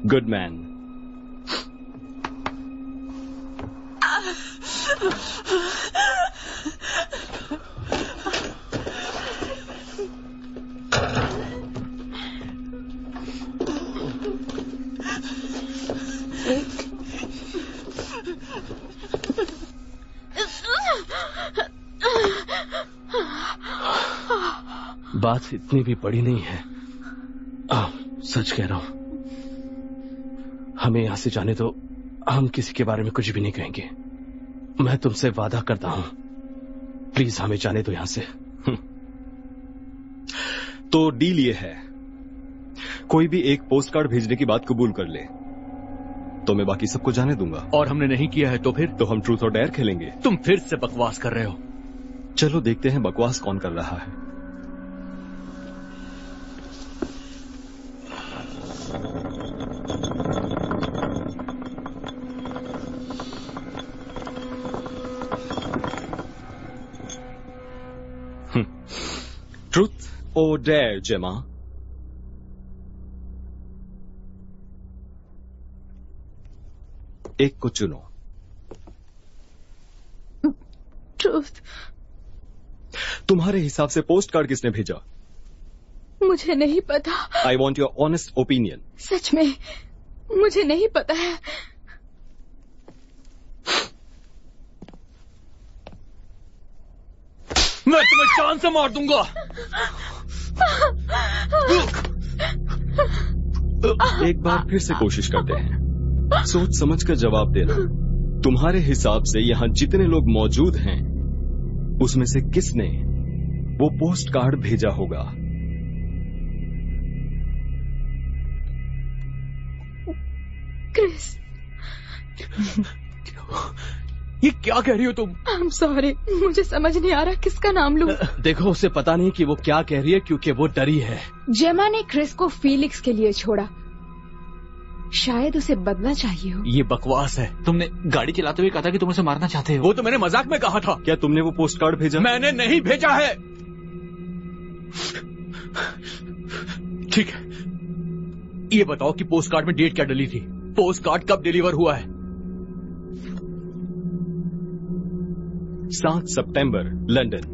Good man. बात इतनी भी बड़ी नहीं है। सच कह रहा हूं। हमें यहां से जाने दो। हम किसी के बारे में कुछ भी नहीं कहेंगे। मैं तुमसे वादा करता हूं, प्लीज हमें जाने दो यहां से। तो डील ये है, कोई भी एक पोस्ट कार्ड भेजने की बात कबूल कर ले तो मैं बाकी सबको जाने दूंगा। और हमने नहीं किया है तो फिर? तो हम ट्रूथ और डेयर खेलेंगे। तुम फिर से बकवास कर रहे हो। चलो देखते हैं बकवास कौन कर रहा है। ट्रूथ और डेयर जेमा? एक को चुनो। ट्रूथ। तुम्हारे हिसाब से पोस्ट कार्ड किसने भेजा? मुझे नहीं पता। I want your honest opinion. सच में मुझे नहीं पता है। मैं तुम्हें जान से मार दूंगा। एक बार फिर से कोशिश करते हैं। सोच समझ कर जवाब देना। तुम्हारे हिसाब से यहाँ जितने लोग मौजूद हैं उसमें से किसने वो पोस्ट कार्ड भेजा होगा? क्रिस। ये क्या कह रही हो तुम? आई एम सॉरी, मुझे समझ नहीं आ रहा किसका नाम लूं। देखो उसे पता नहीं कि वो क्या कह रही है क्योंकि वो डरी है। जेमा ने क्रिस को फीलिक्स के लिए छोड़ा, शायद उसे बदला चाहिए हो। ये बकवास है। तुमने गाड़ी चलाते हुए कहा था कि तुम उसे मारना चाहते हो। वो तो मैंने मजाक में कहा था। क्या तुमने वो पोस्ट कार्ड भेजा? मैंने नहीं भेजा है। ठीक है, ये बताओ कि पोस्ट कार्ड में डेट क्या डली थी? पोस्ट कार्ड कब डिलीवर हुआ है? 7 सितंबर, लंदन।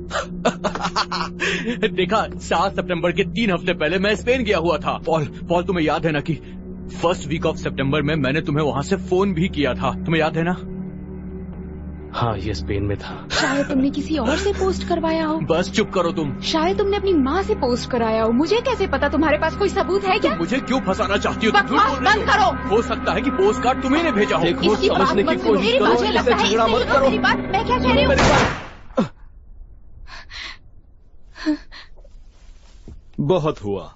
देखा, 7 सितंबर के 3 हफ्ते पहले मैं स्पेन गया हुआ था। पॉल तुम्हें याद है ना कि फर्स्ट वीक ऑफ सितंबर में मैंने तुम्हें वहां से फोन भी किया था, तुम्हें याद है ना? हाँ, ये स्पेन में था। शायद तुमने किसी और से पोस्ट करवाया हो। बस चुप करो तुम। शायद तुमने अपनी माँ से पोस्ट कराया हो। मुझे कैसे पता? तुम्हारे पास कोई सबूत है क्या? मुझे क्यों फंसाना चाहती हो? तुम झूठ बोल रही बंद करो। हो सकता है कि पोस्ट कार्ड तुम्ही ने भेजा हो। देखो, इसकी बात समझने की मत सुनो। कोशिश मेरी करो, बात लगता है झगड़ा मत करो। मेरी बात मैं क्या कह रही हूँ? बहुत हुआ।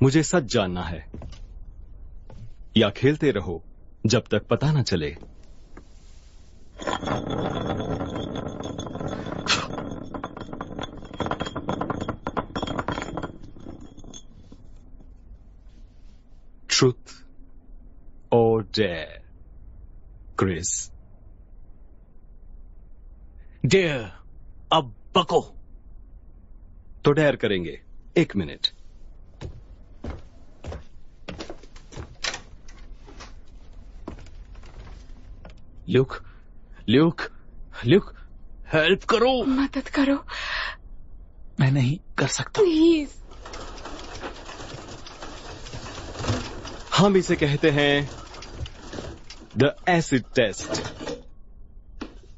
मुझे सच जानना है, या खेलते रहो जब तक पता न चले। ट्रूथ और डेयर, क्रिस? डेयर। अब बको। तो डेयर करेंगे। 1 मिनट। ल्यूक, हेल्प करो। मदद करो। मैं नहीं कर सकता। प्लीज। हम इसे कहते हैं द एसिड टेस्ट।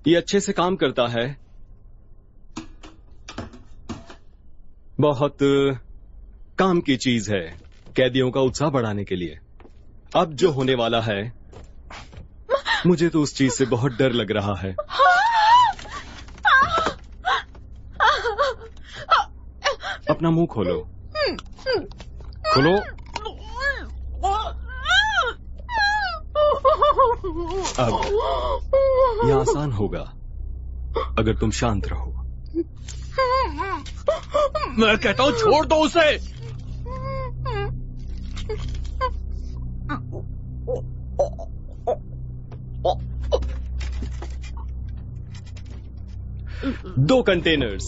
ये अच्छे से काम करता है। बहुत काम की चीज है कैदियों का उत्साह बढ़ाने के लिए। अब जो होने वाला है, मुझे तो उस चीज से बहुत डर लग रहा है। अपना मुंह खोलो। खोलो। अब यह आसान होगा अगर तुम शांत रहो। मैं कहता हूं छोड़ दो उसे। दो कंटेनर्स,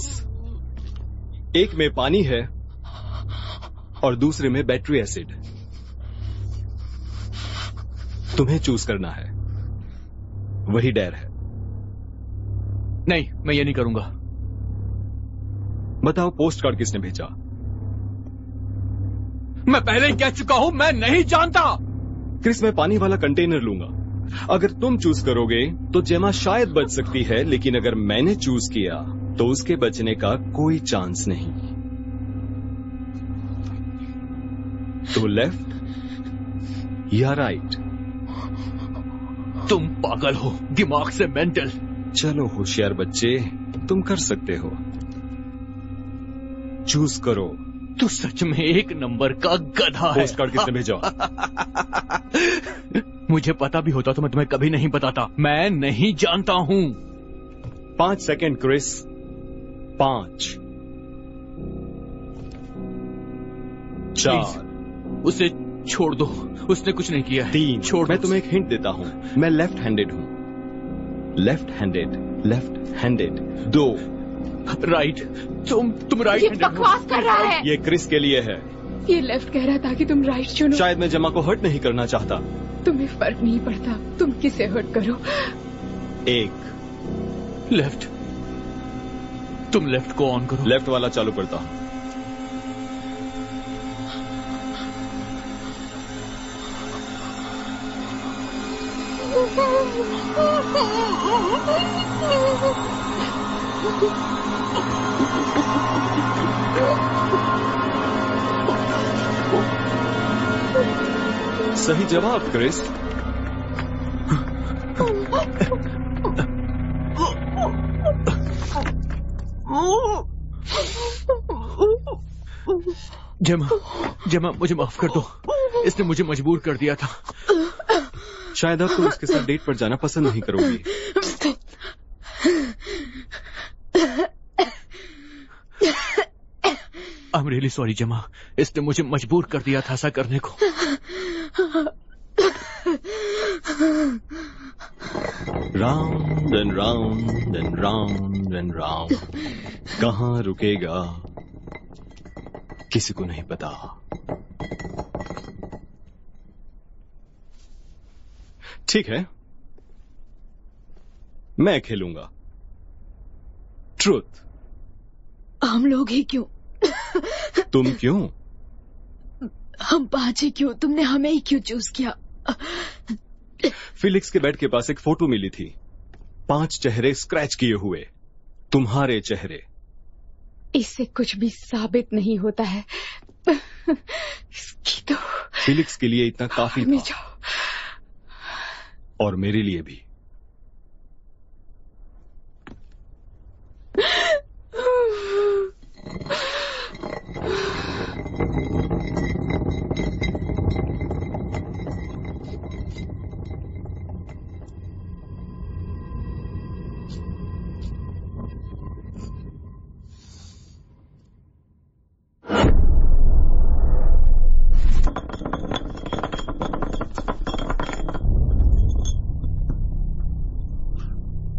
एक में पानी है और दूसरे में बैटरी एसिड। तुम्हें चूज करना है, वही डेयर है। नहीं, मैं ये नहीं करूंगा। बताओ पोस्ट कार्ड किसने भेजा? मैं पहले ही कह चुका हूं, मैं नहीं जानता। क्रिस, मैं पानी वाला कंटेनर लूंगा। अगर तुम चूज करोगे तो जेमा शायद बच सकती है, लेकिन अगर मैंने चूज किया तो उसके बचने का कोई चांस नहीं। तो लेफ्ट या राइट? तुम पागल हो, दिमाग से मेंटल। चलो होशियार बच्चे, तुम कर सकते हो। चूज करो। तू सच में एक नंबर का गधा है। पोस्ट कार्ड किसने भेजा? मुझे पता भी होता तो मैं तुम्हें कभी नहीं बताता। मैं नहीं जानता हूं। 5 सेकंड क्रिस। 5, 4, उसे छोड़ दो, उसने कुछ नहीं किया। 3। छोड़। मैं तुम्हें एक हिंट देता हूं, मैं लेफ्ट हैंडेड हूं। Left handed. 2, राइट। तुम राइट ये हैंडेड हो। बकवास कर रहा है। ये क्रिस के लिए है। ये लेफ्ट कह रहा था कि तुम राइट चुनो। शायद मैं जमा को हर्ट नहीं करना चाहता। तुम्हें फर्क नहीं पड़ता तुम किसे हर्ट करो। एक लेफ्ट। तुम लेफ्ट को ऑन करो। लेफ्ट वाला चालू करता हूं। सही जवाब क्रिस। जेमा मुझे माफ कर दो, इसने मुझे मजबूर कर दिया था। शायद अब तुम उसके साथ डेट पर जाना पसंद नहीं करोगी। आई एम रियली सॉरी जेमा, इसने मुझे मजबूर कर दिया था ऐसा करने को। Round and round and round and round, कहाँ रुकेगा किसी को नहीं पता। ठीक है, मैं खेलूंगा। ट्रूथ। हम लोग ही क्यों? तुम क्यों? हम 5 ही क्यों? तुमने हमें ही क्यों चूज किया? फिलिक्स के बेड के पास एक फोटो मिली थी, 5 चेहरे स्क्रैच किए हुए, तुम्हारे चेहरे। इससे कुछ भी साबित नहीं होता है। इसकी तो फिलिक्स के लिए इतना काफी था, जाओ। और मेरे लिए भी।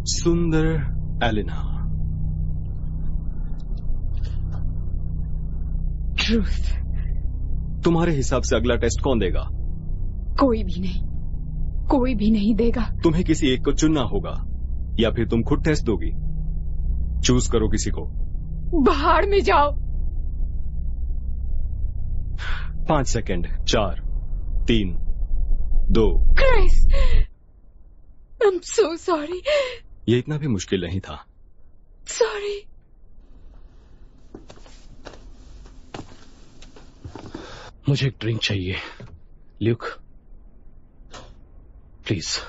सुंदर एलिना। ट्रूथ। तुम्हारे हिसाब से अगला टेस्ट कौन देगा? कोई भी नहीं, कोई भी नहीं देगा। तुम्हें किसी एक को चुनना होगा, या फिर तुम खुद टेस्ट दोगी। चूज करो किसी को। बाहर में जाओ। 5 second. 4, 3, 2। Chris, I am so sorry. ये इतना भी मुश्किल नहीं था। सॉरी। मुझे एक ड्रिंक चाहिए, ल्यूक, प्लीज।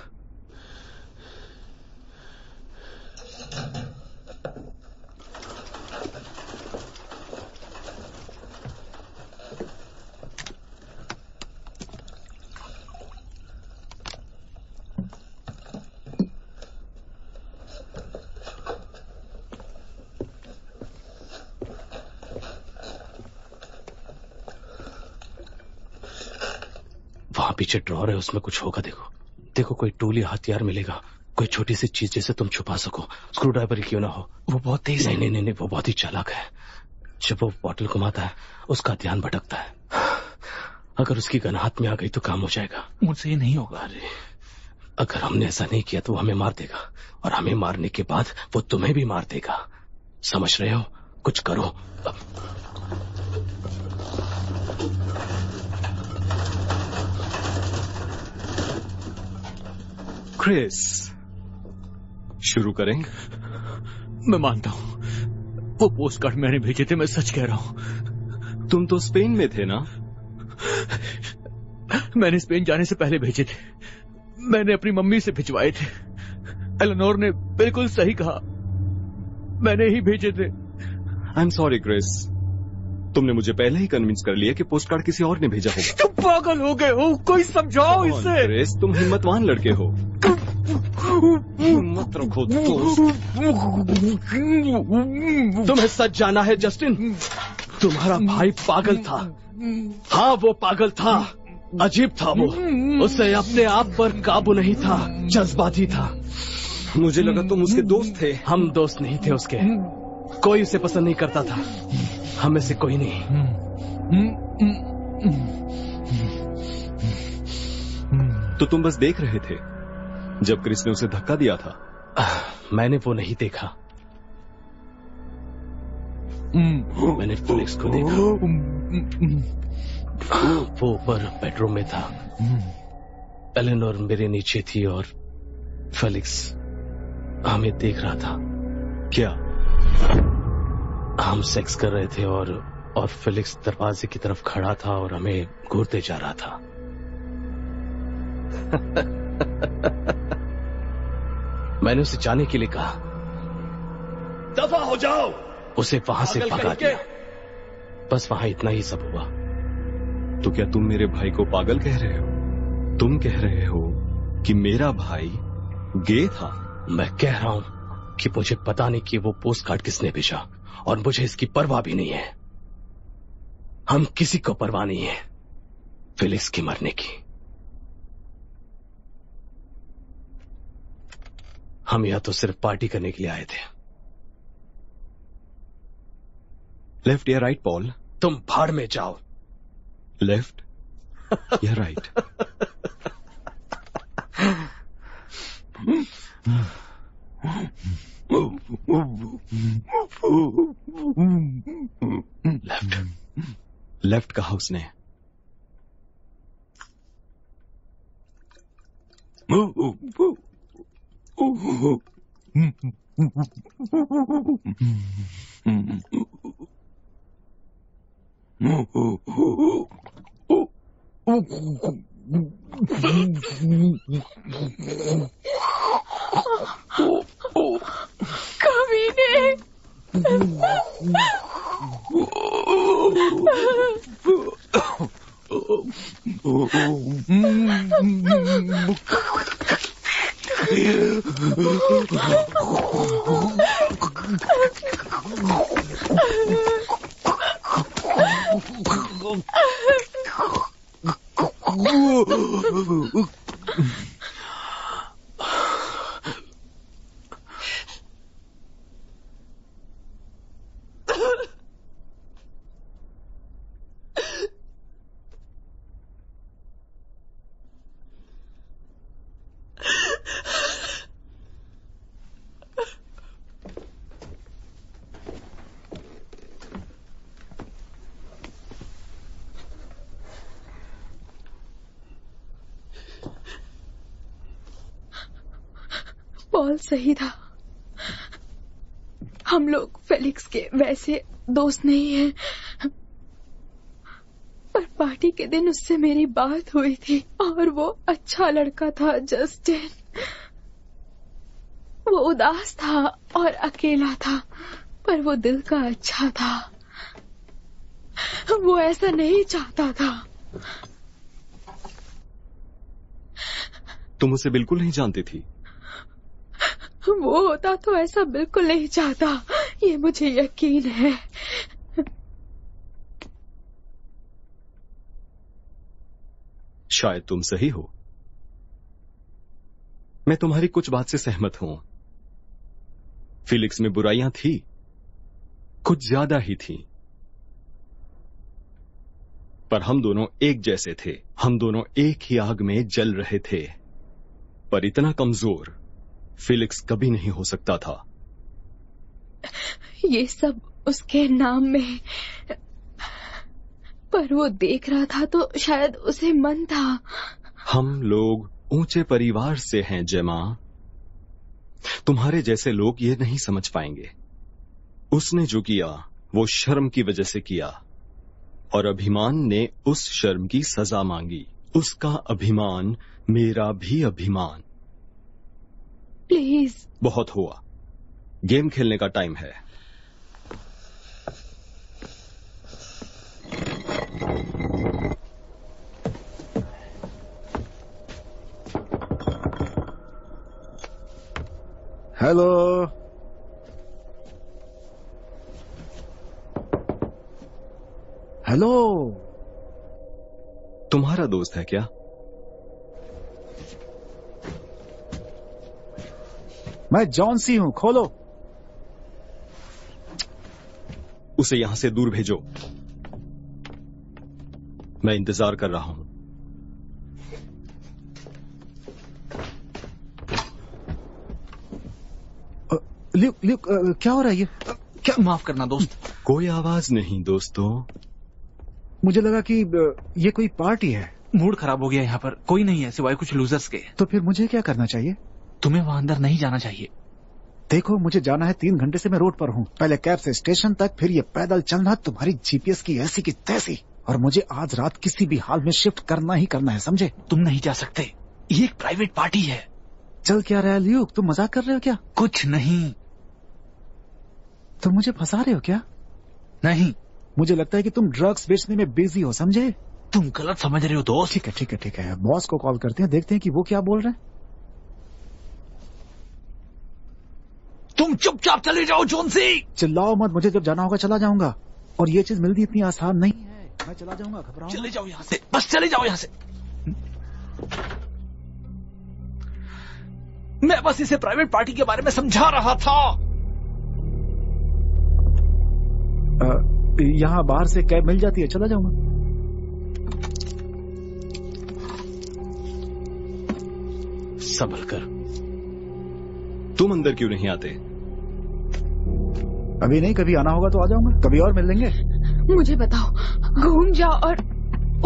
वहां पीछे ड्रॉर है, उसमें कुछ होगा। देखो देखो, कोई टूल या हथियार मिलेगा, कोई छोटी सी चीज जिसे तुम छुपा सको। स्क्रू ड्राइवर क्यों ना हो। वो बहुत तेज है। नहीं, वो बहुत ही चालाक है। जब वो बॉटल घुमाता है उसका ध्यान भटकता है। अगर उसकी गन हाथ में आ गई तो काम हो जाएगा। मुझसे ये नहीं होगा। अरे अगर हमने ऐसा नहीं किया तो वो हमें मार देगा, और हमें मारने के बाद वो तुम्हें भी मार देगा। समझ रहे हो? कुछ करो। क्रिस, शुरू करें? मैं मानता हूं, वो पोस्ट कार्ड मैंने भेजे थे, मैं सच कह रहा हूं। तुम तो स्पेन में थे ना? मैंने स्पेन जाने से पहले भेजे थे। मैंने अपनी मम्मी से भिजवाए थे। एलेनोर ने बिल्कुल सही कहा, मैंने ही भेजे थे। आई एम सॉरी क्रिस, तुमने मुझे पहले ही कन्विंस कर लिया कि पोस्ट कार्ड किसी और ने भेजा होगा। तुम पागल हो गए हो, कोई समझाओ इसे। क्रिस, तुम हिम्मतवान लड़के हो। हिम्मत रखो दोस्त। तुम्हें सच जाना है जस्टिन, तुम्हारा भाई पागल था। हाँ, वो पागल था, अजीब था वो। उसे अपने आप पर काबू नहीं था, जज्बाती था। मुझे लगा तुम उसके दोस्त थे। हम दोस्त नहीं थे उसके, कोई उसे पसंद नहीं करता था, हमें से कोई नहीं। तो तुम बस देख रहे थे जब क्रिस ने उसे धक्का दिया था? मैंने वो नहीं देखा। मैंने फेलिक्स को देखा। वो ऊपर बेडरूम में था। एलेनोर मेरे नीचे थी और फेलिक्स हमें देख रहा था। क्या? हम सेक्स कर रहे थे और फेलिक्स दरवाजे की तरफ खड़ा था और हमें घूरते जा रहा था। मैंने उसे जाने के लिए कहा, दफा हो जाओ। उसे वहां से भगा दिया। बस वहां इतना ही सब हुआ। तो क्या तुम मेरे भाई को पागल कह रहे हो? तुम कह रहे हो कि मेरा भाई गे था? मैं कह रहा हूं कि मुझे पता नहीं कि वो पोस्ट कार्ड किसने भेजा और मुझे इसकी परवाह भी नहीं है। हम किसी को परवाह नहीं है फेलिक्स की मरने की। हम यहां तो सिर्फ पार्टी करने के लिए आए थे। लेफ्ट या राइट पॉल? तुम भाड़ में जाओ। लेफ्ट या राइट? लेफ्ट। लेफ्ट कहा उसने। कमीने। पॉल सही था। हम लोग फेलिक्स के वैसे दोस्त नहीं हैं, पर पार्टी के दिन उससे मेरी बात हुई थी और वो अच्छा लड़का था जस्टिन। वो उदास था और अकेला था, पर वो दिल का अच्छा था। वो ऐसा नहीं चाहता था। तुम उसे बिल्कुल नहीं जानती थी? वो होता तो ऐसा बिल्कुल नहीं चाहता, ये मुझे यकीन है। शायद तुम सही हो। मैं तुम्हारी कुछ बात से सहमत हूं। फेलिक्स में बुराइयां थी, कुछ ज्यादा ही थी, पर हम दोनों एक जैसे थे। हम दोनों एक ही आग में जल रहे थे, पर इतना कमजोर फेलिक्स कभी नहीं हो सकता था। ये सब उसके नाम में, पर वो देख रहा था तो शायद उसे मन था। हम लोग ऊंचे परिवार से हैं जेमा। तुम्हारे जैसे लोग ये नहीं समझ पाएंगे। उसने जो किया वो शर्म की वजह से किया, और अभिमान ने उस शर्म की सजा मांगी। उसका अभिमान मेरा भी अभिमान। प्लीज। बहुत हुआ, गेम खेलने का टाइम है। हेलो। हेलो। तुम्हारा दोस्त है क्या? मैं जॉन सी हूं, खोलो। उसे यहां से दूर भेजो। मैं इंतजार कर रहा हूं। ल्यूक ल्यूक क्या हो रहा है ये? क्या? माफ करना दोस्त। कोई आवाज नहीं दोस्तों। मुझे लगा कि ये कोई पार्टी है। मूड खराब हो गया यहाँ पर, कोई नहीं है सिवाय कुछ लूजर्स के। तो फिर मुझे क्या करना चाहिए? तुम्हें वहां अंदर नहीं जाना चाहिए। देखो मुझे जाना है, 3 घंटे से मैं रोड पर हूँ। पहले कैब से स्टेशन तक, फिर ये पैदल चलना तुम्हारी जीपीएस की ऐसी की तैसी। और मुझे आज रात किसी भी हाल में शिफ्ट करना ही करना है, समझे? तुम नहीं जा सकते, ये एक प्राइवेट पार्टी है। चल क्या रहा है ल्यूक, तुम मजाक कर रहे हो क्या? कुछ नहीं। तुम मुझे फंसा रहे हो क्या? नहीं, मुझे लगता है कि तुम ड्रग्स बेचने में बिजी हो, समझे? तुम गलत समझ रहे हो दोस्त। ठीक है ठीक है ठीक है, बॉस को कॉल करते हैं, देखते हैं कि वो क्या बोल रहे हैं। तुम चुपचाप चले जाओ जोनसी। चिल्लाओ मत, मुझे जब जाना होगा चला जाऊंगा। और ये चीज मिलती इतनी आसान नहीं है। मैं चला जाऊंगा, घबराओ। चले जाओ यहाँ से, बस चले जाओ यहाँ से। मैं बस इसे प्राइवेट पार्टी के बारे में समझा रहा था। यहाँ बाहर से कैब मिल जाती है, चला जाऊंगा। संभल कर। तुम अंदर क्यों नहीं आते? अभी नहीं, कभी आना होगा तो आ जाऊंगा, कभी और मिल लेंगे। मुझे बताओ, घूम जाओ और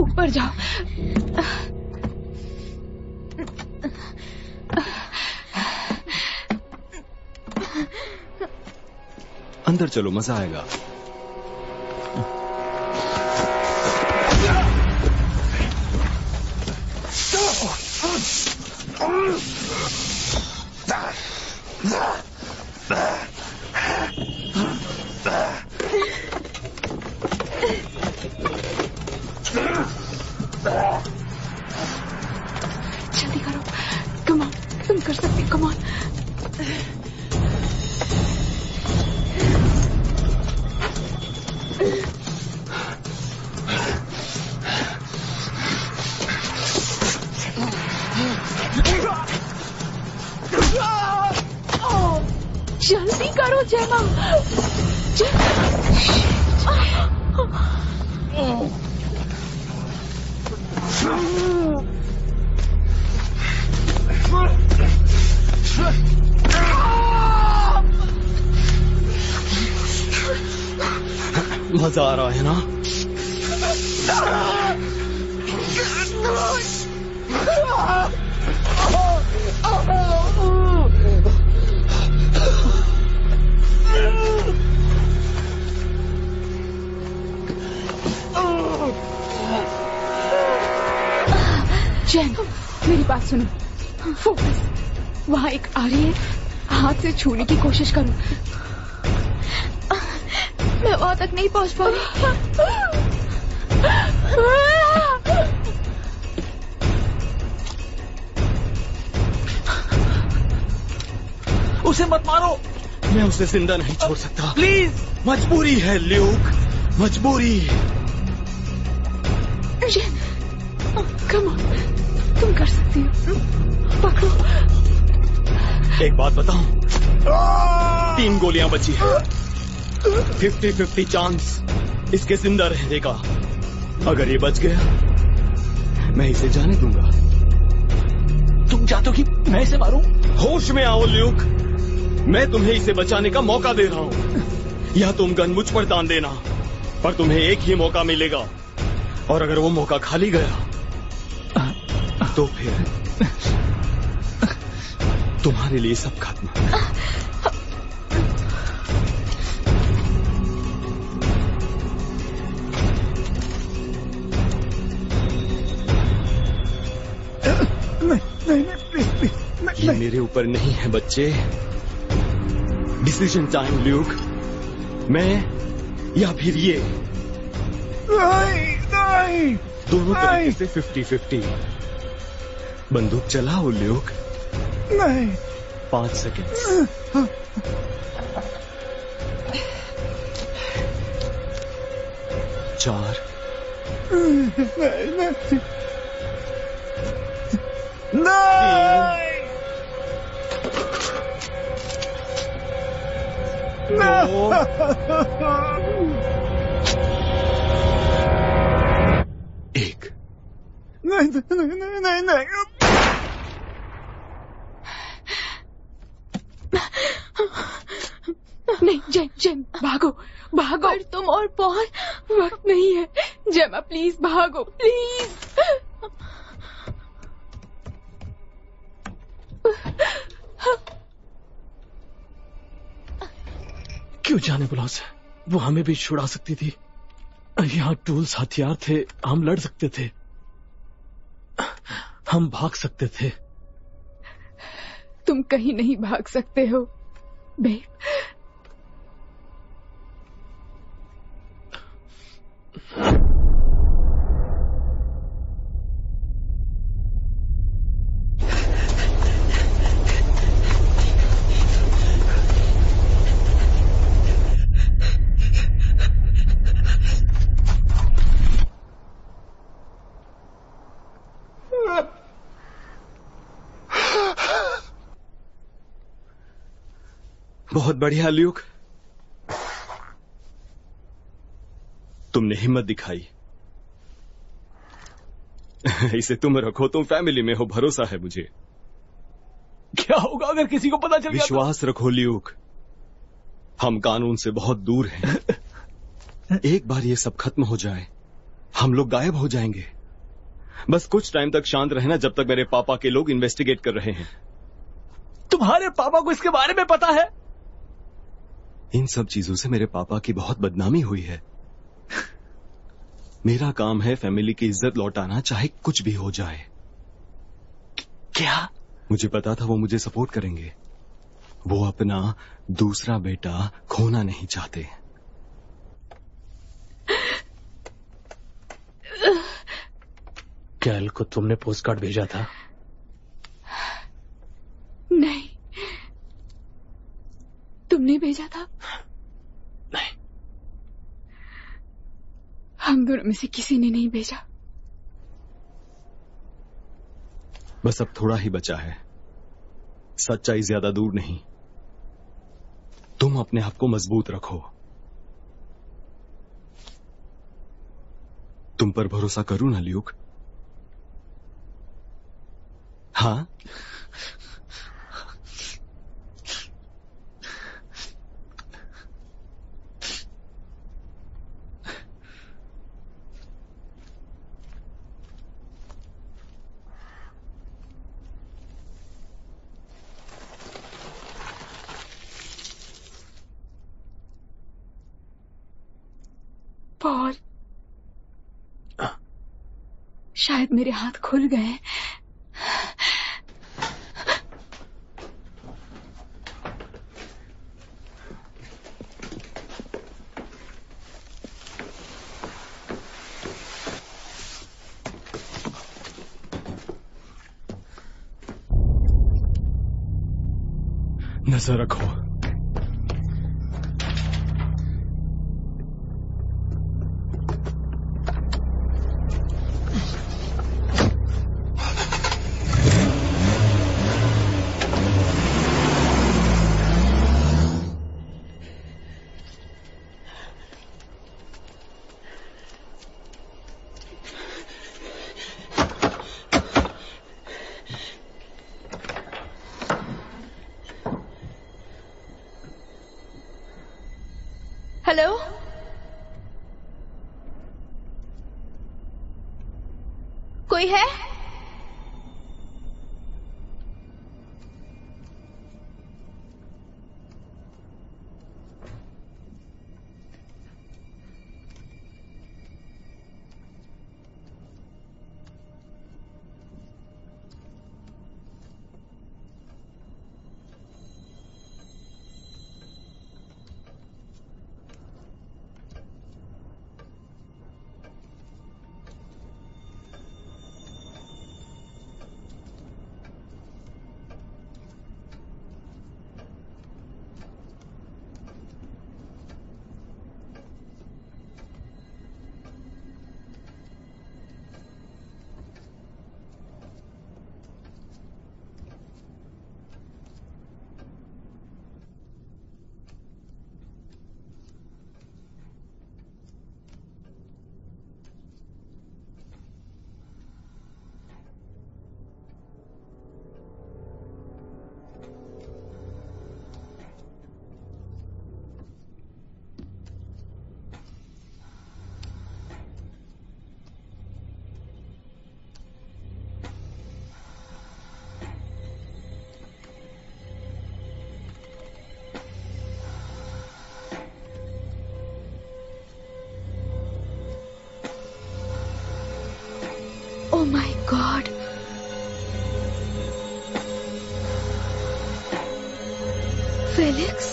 ऊपर जाओ। अंदर चलो, मजा आएगा। जल्दी करो, कम ऑन, तुम कर सकते हो, कम ऑन। जल्दी करो जेमा। मजा आ रहा है ना? जैन, मेरी बात सुनो, फोकस। वहाँ एक आ रही है, हाथ से छूने की कोशिश करो। मैं वहां तक नहीं पहुंच पा रही। उसे मत मारो। मैं उसे जिंदा नहीं छोड़ सकता, प्लीज। मजबूरी है ल्यूक, मजबूरी। कम ऑन, तुम कर सकती हो, पकड़ो। एक बात बताऊं, 3 गोलियां बची हैं, 50-50 चांस इसके जिंदा रहने का। अगर ये बच गया, मैं इसे जाने दूंगा। तुम चाहते हो कि मैं इसे मारूं? होश में आओ ल्यूक, मैं तुम्हें इसे बचाने का मौका दे रहा हूं। या तुम गन मुझ पर तान देना, पर तुम्हें एक ही मौका मिलेगा। और अगर वो मौका खाली गया तो फिर तुम्हारे लिए सब खत्म। नहीं प्लीज। ये मेरे ऊपर नहीं है बच्चे। डिसीजन टाइम ल्यूक, मैं या फिर ये। नहीं। दोनों तरीके से 50-50। बंदूक चलाओ ल्यूक। नहीं। 5 सेकंड। चार। एक। नहीं। नहीं जेम, जेम भागो भागो। पर तुम और बहुत वक्त नहीं है। जेमा प्लीज भागो प्लीज। क्यों जाने बुला उसे, वो हमें भी छुड़ा सकती थी। यहाँ टूल्स हथियार थे, हम लड़ सकते थे, हम भाग सकते थे। तुम कहीं नहीं भाग सकते हो बेब। बहुत बढ़िया ल्यूक, तुमने हिम्मत दिखाई। इसे तुम रखो, तुम फैमिली में हो, भरोसा है मुझे। क्या होगा अगर किसी को पता चल गया? विश्वास रखो ल्यूक, हम कानून से बहुत दूर हैं। एक बार ये सब खत्म हो जाए, हम लोग गायब हो जाएंगे। बस कुछ टाइम तक शांत रहना, जब तक मेरे पापा के लोग इन्वेस्टिगेट कर रहे हैं। तुम्हारे पापा को इसके बारे में पता है? इन सब चीजों से मेरे पापा की बहुत बदनामी हुई है। मेरा काम है फैमिली की इज्जत लौटाना, चाहे कुछ भी हो जाए। क्या? मुझे पता था वो मुझे सपोर्ट करेंगे। वो अपना दूसरा बेटा खोना नहीं चाहते। कैल को तुमने पोस्टकार्ड भेजा था? नहीं, तुमने भेजा था? नहीं, हम दोनों में से किसी ने नहीं भेजा। बस अब थोड़ा ही बचा है, सच्चाई ज्यादा दूर नहीं। तुम अपने आप को मजबूत रखो। तुम पर भरोसा करूं ना ल्यूक? हाँ? पॉल, शायद मेरे हाथ खुल गए। नजर रखो। हेलो, कोई है? फेलिक्स,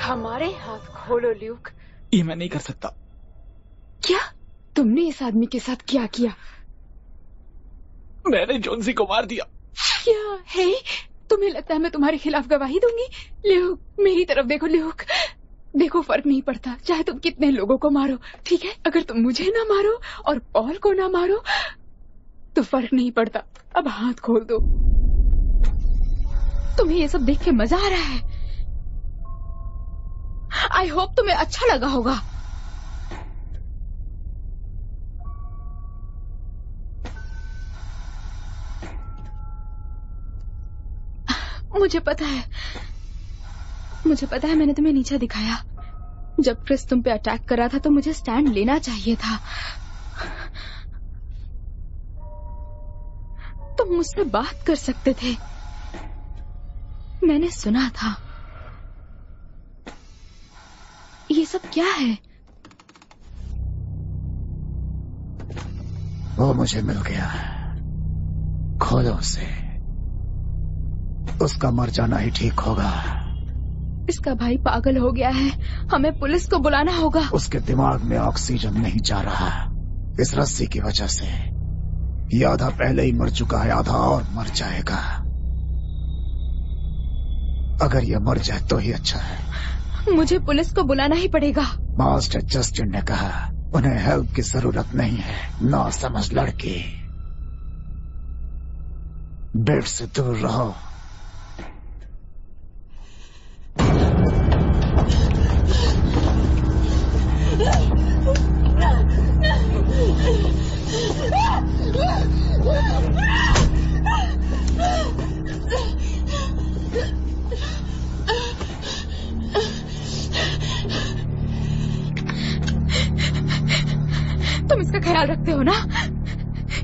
हमारे हाथ खोलो ल्यूक। ये मैं नहीं कर सकता। क्या तुमने इस आदमी के साथ क्या किया? मैंने जोन्सी को मार दिया। क्या है? तुम्हें लगता है मैं तुम्हारे खिलाफ गवाही दूंगी? ल्यूक, मेरी तरफ देखो ल्यूक। देखो, फर्क नहीं पड़ता चाहे तुम कितने लोगों को मारो, ठीक है? अगर तुम मुझे ना मारो और पॉल को ना मारो तो फर्क नहीं पड़ता। अब हाथ खोल दो। तुम्हें ये सब देख के मजा आ रहा है? आई होप तुम्हें अच्छा लगा होगा। मुझे पता है मैंने तुम्हें नीचा दिखाया। जब क्रिस तुम पे अटैक कर रहा था तो मुझे स्टैंड लेना चाहिए था। तुम मुझसे बात कर सकते थे, मैंने सुना था। ये सब क्या है? वो मुझे मिल गया, खोलो उसे। उसका मर जाना ही ठीक होगा। इसका भाई पागल हो गया है, हमें पुलिस को बुलाना होगा। उसके दिमाग में ऑक्सीजन नहीं जा रहा इस रस्सी की वजह से। ये आधा पहले ही मर चुका है, आधा और मर जाएगा। अगर ये मर जाए तो ही अच्छा है। मुझे पुलिस को बुलाना ही पड़ेगा। मास्टर जस्टिन ने कहा उन्हें हेल्प की जरूरत नहीं है। ना समझ लड़की, बेड से दूर रहो। तुम इसका ख्याल रखते हो ना?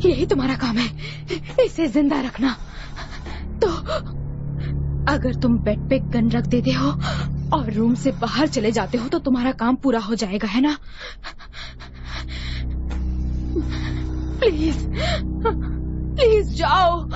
यही तुम्हारा काम है, इसे जिंदा रखना। तो अगर तुम बेड पे गन रख देते हो और रूम से बाहर चले जाते हो तो तुम्हारा काम पूरा हो जाएगा, है ना? प्लीज प्लीज जाओ।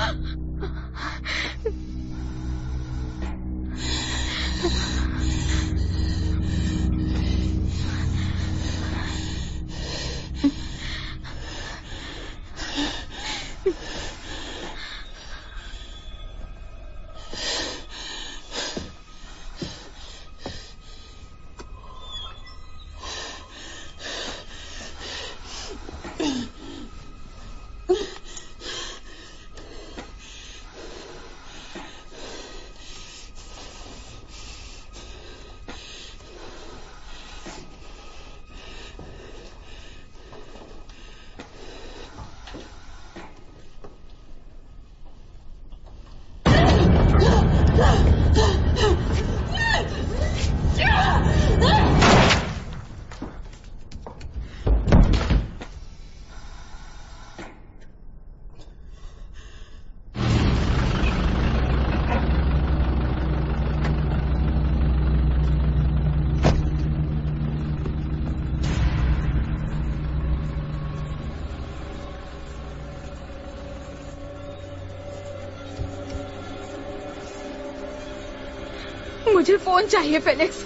मुझे फोन चाहिए Felix.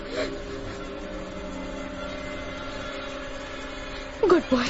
Good boy.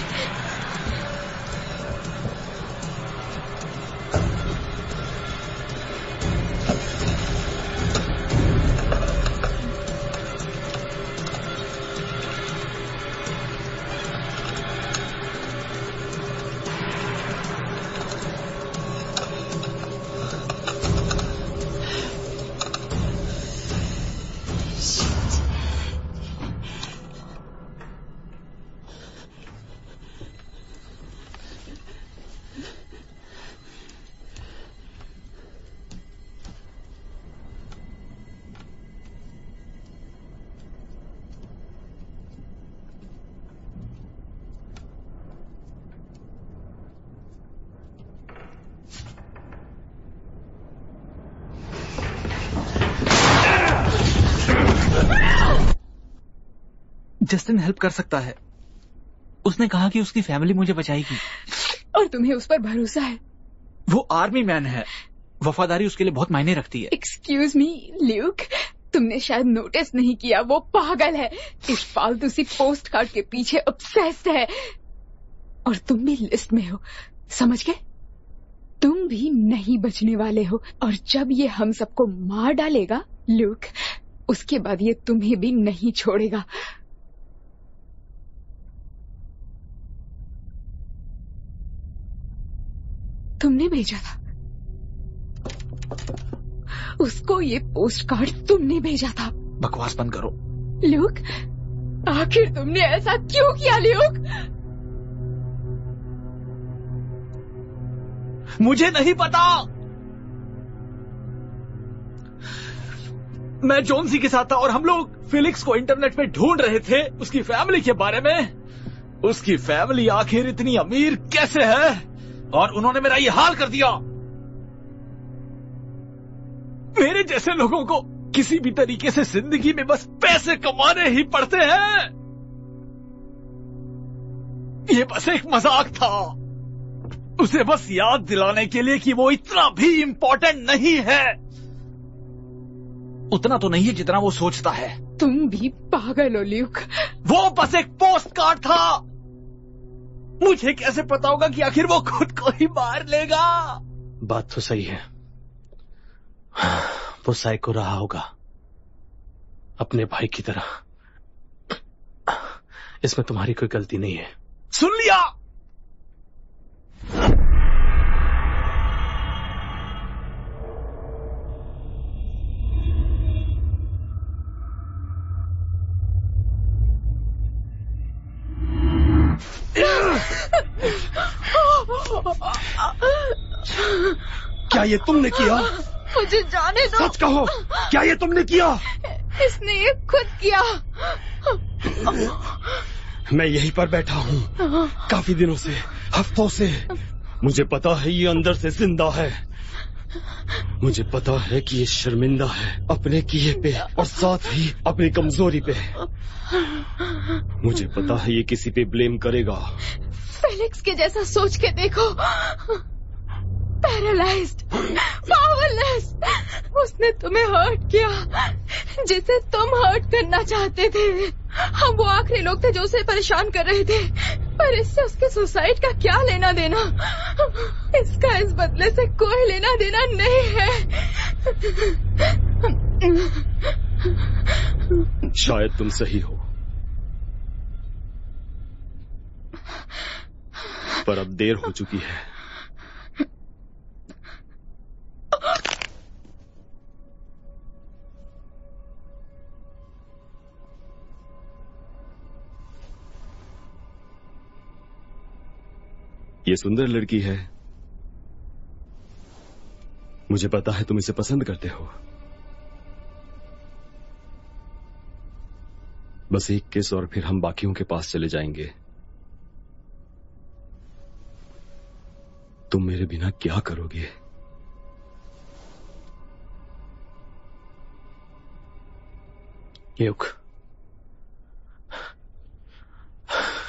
Justin help कर सकता है। उसने कहा कि उसकी फैमिली मुझे बचाएगी। और तुम्हें उस पर भरोसा है। वो आर्मी मैन है, वफादारी उसके लिए बहुत मायने रखती है। एक्सक्यूज मी ल्यूक, तुमने शायद नोटिस नहीं किया, वो पागल है, इस फालतू सी पोस्ट कार्ड के पीछे ऑब्सेस्ड है। और तुम भी लिस्ट में हो, समझ गए? तुम भी नहीं बचने वाले हो। और जब ये हम सबको मार डालेगा ल्यूक, उसके बाद ये तुम्हें भी नहीं छोड़ेगा। तुमने भेजा था उसको, ये पोस्ट कार्ड तुमने भेजा था। बकवास बंद करो। ल्यूक, आखिर तुमने ऐसा क्यों किया ल्यूक? मुझे नहीं पता। मैं जोनसी के साथ था और हम लोग फिलिक्स को इंटरनेट पे ढूंढ रहे थे, उसकी फैमिली के बारे में। उसकी फैमिली आखिर इतनी अमीर कैसे है, और उन्होंने मेरा ये हाल कर दिया। मेरे जैसे लोगों को किसी भी तरीके से जिंदगी में बस पैसे कमाने ही पड़ते हैं। ये बस एक मजाक था, उसे बस याद दिलाने के लिए कि वो इतना भी इंपॉर्टेंट नहीं है। उतना तो नहीं है जितना वो सोचता है। तुम भी पागल हो ल्यूक। वो बस एक पोस्ट कार्ड था। मुझे कैसे पता होगा कि आखिर वो खुद को ही मार लेगा? बात तो सही है, वो साइको रहा होगा, अपने भाई की तरह। इसमें तुम्हारी कोई गलती नहीं है। सुन लिया? क्या ये तुमने किया? मुझे जाने दो। सच कहो, क्या ये तुमने किया? इसने ये खुद किया। मैं यहीं पर बैठा हूँ काफी दिनों से, हफ्तों से। मुझे पता है ये अंदर से जिंदा है। मुझे पता है कि ये शर्मिंदा है अपने किए पे और साथ ही अपनी कमजोरी पे। मुझे पता है ये किसी पे ब्लेम करेगा। फेलिक्स के जैसा सोच के देखो, पैरालाइज्ड, पावरलेस। उसने तुम्हें हर्ट किया जिसे तुम हर्ट करना चाहते थे। हम वो आखिरी लोग थे जो उसे परेशान कर रहे थे, पर इससे उसके सुसाइड का क्या लेना देना? इसका इस बदले से कोई लेना देना नहीं है। शायद तुम सही हो, पर अब देर हो चुकी है। ये सुंदर लड़की है, मुझे पता है तुम इसे पसंद करते हो। बस एक किस और फिर हम बाकियों के पास चले जाएंगे। तुम मेरे बिना क्या करोगे?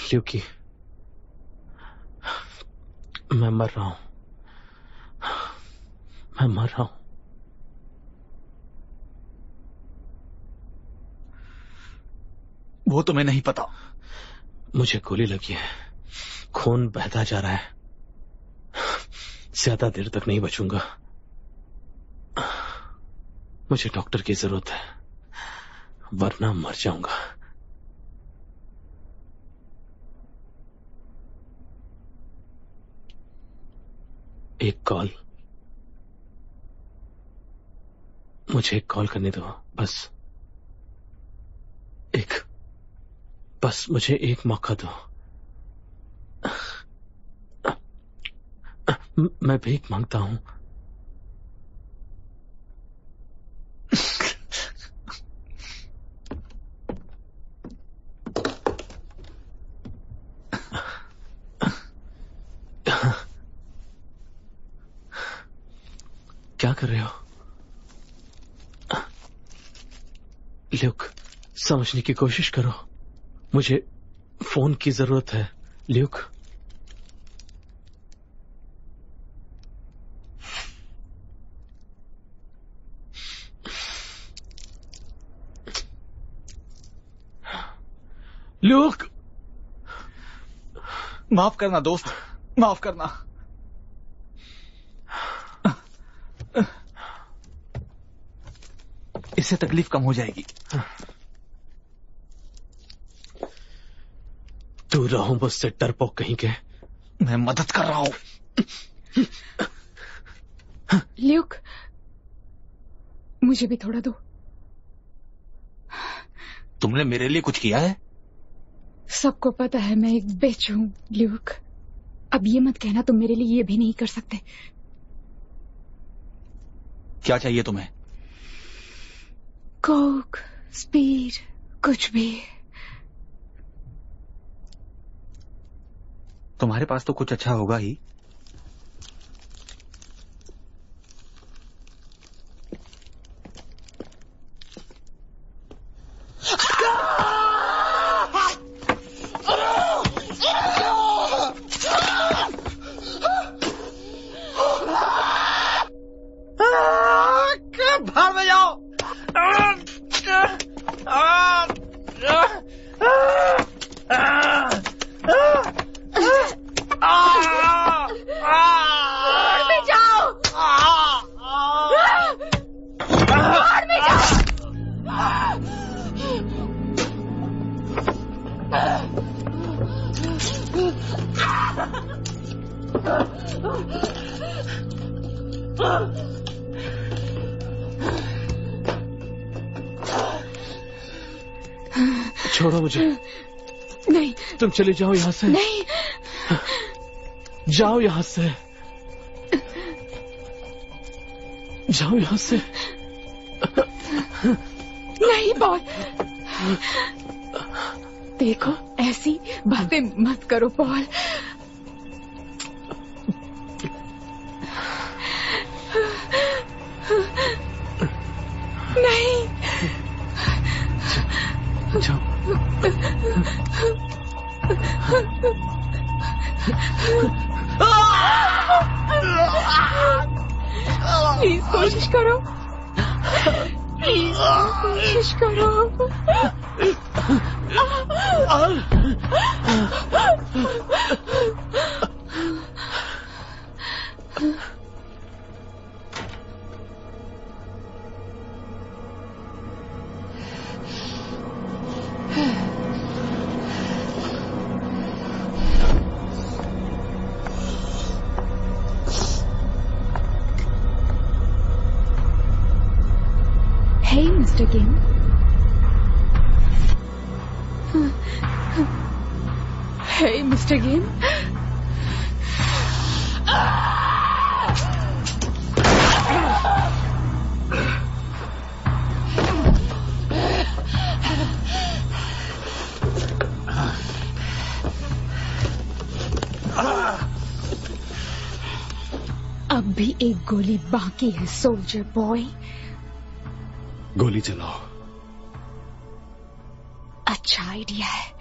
ल्यूकी, मैं मर रहा हूं, मैं मर रहा हूं। वो तुम्हें नहीं पता। मुझे गोली लगी है, खून बहता जा रहा है, ज्यादा देर तक नहीं बचूंगा। मुझे डॉक्टर की जरूरत है, वरना मर जाऊंगा। एक कॉल, मुझे एक कॉल करने दो, बस मुझे एक मौका दो। मैं भीख मांगता हूं। क्या कर रहे हो? ल्यूक, समझने की कोशिश करो, मुझे फोन की जरूरत है। ल्यूक, ल्यूक, माफ करना दोस्त, माफ करना। इससे तकलीफ कम हो जाएगी। तू रहो मुझसे डरपोक कहीं के। मैं मदद कर रहा हूं। ल्यूक, मुझे भी थोड़ा दो। तुमने मेरे लिए कुछ किया है? सबको पता है मैं एक बिच हूं ल्यूक। अब ये मत कहना तुम मेरे लिए ये भी नहीं कर सकते। क्या चाहिए तुम्हें? कोक, स्पीड, कुछ भी। तुम्हारे पास तो कुछ अच्छा होगा ही। भाड़ में जाओ। छोड़ो मुझे। नहीं, तुम चले जाओ यहाँ से। नहीं, जाओ यहाँ से, जाओ यहाँ से। नहीं बॉल। देखो ऐसी बातें मत करो बॉल। नहीं, जाओ। प्लीज कोशिश करो, प्लीज कोशिश करो। Hey, Mr. Kim. Hey, Mr. Kim. अब भी एक गोली बाकी है सोल्जर बॉय। गोली चलाओ। अच्छा आइडिया है।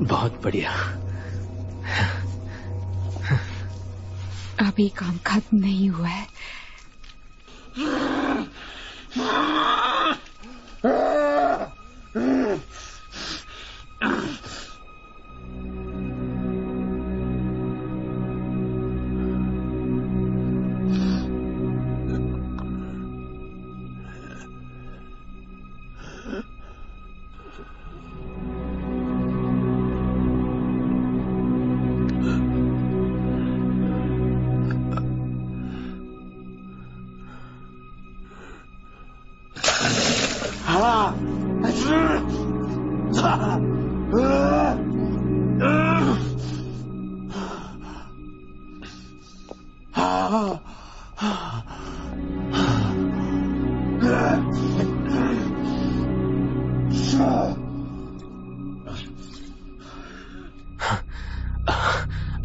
बहुत बढ़िया। अभी काम खत्म नहीं हुआ है।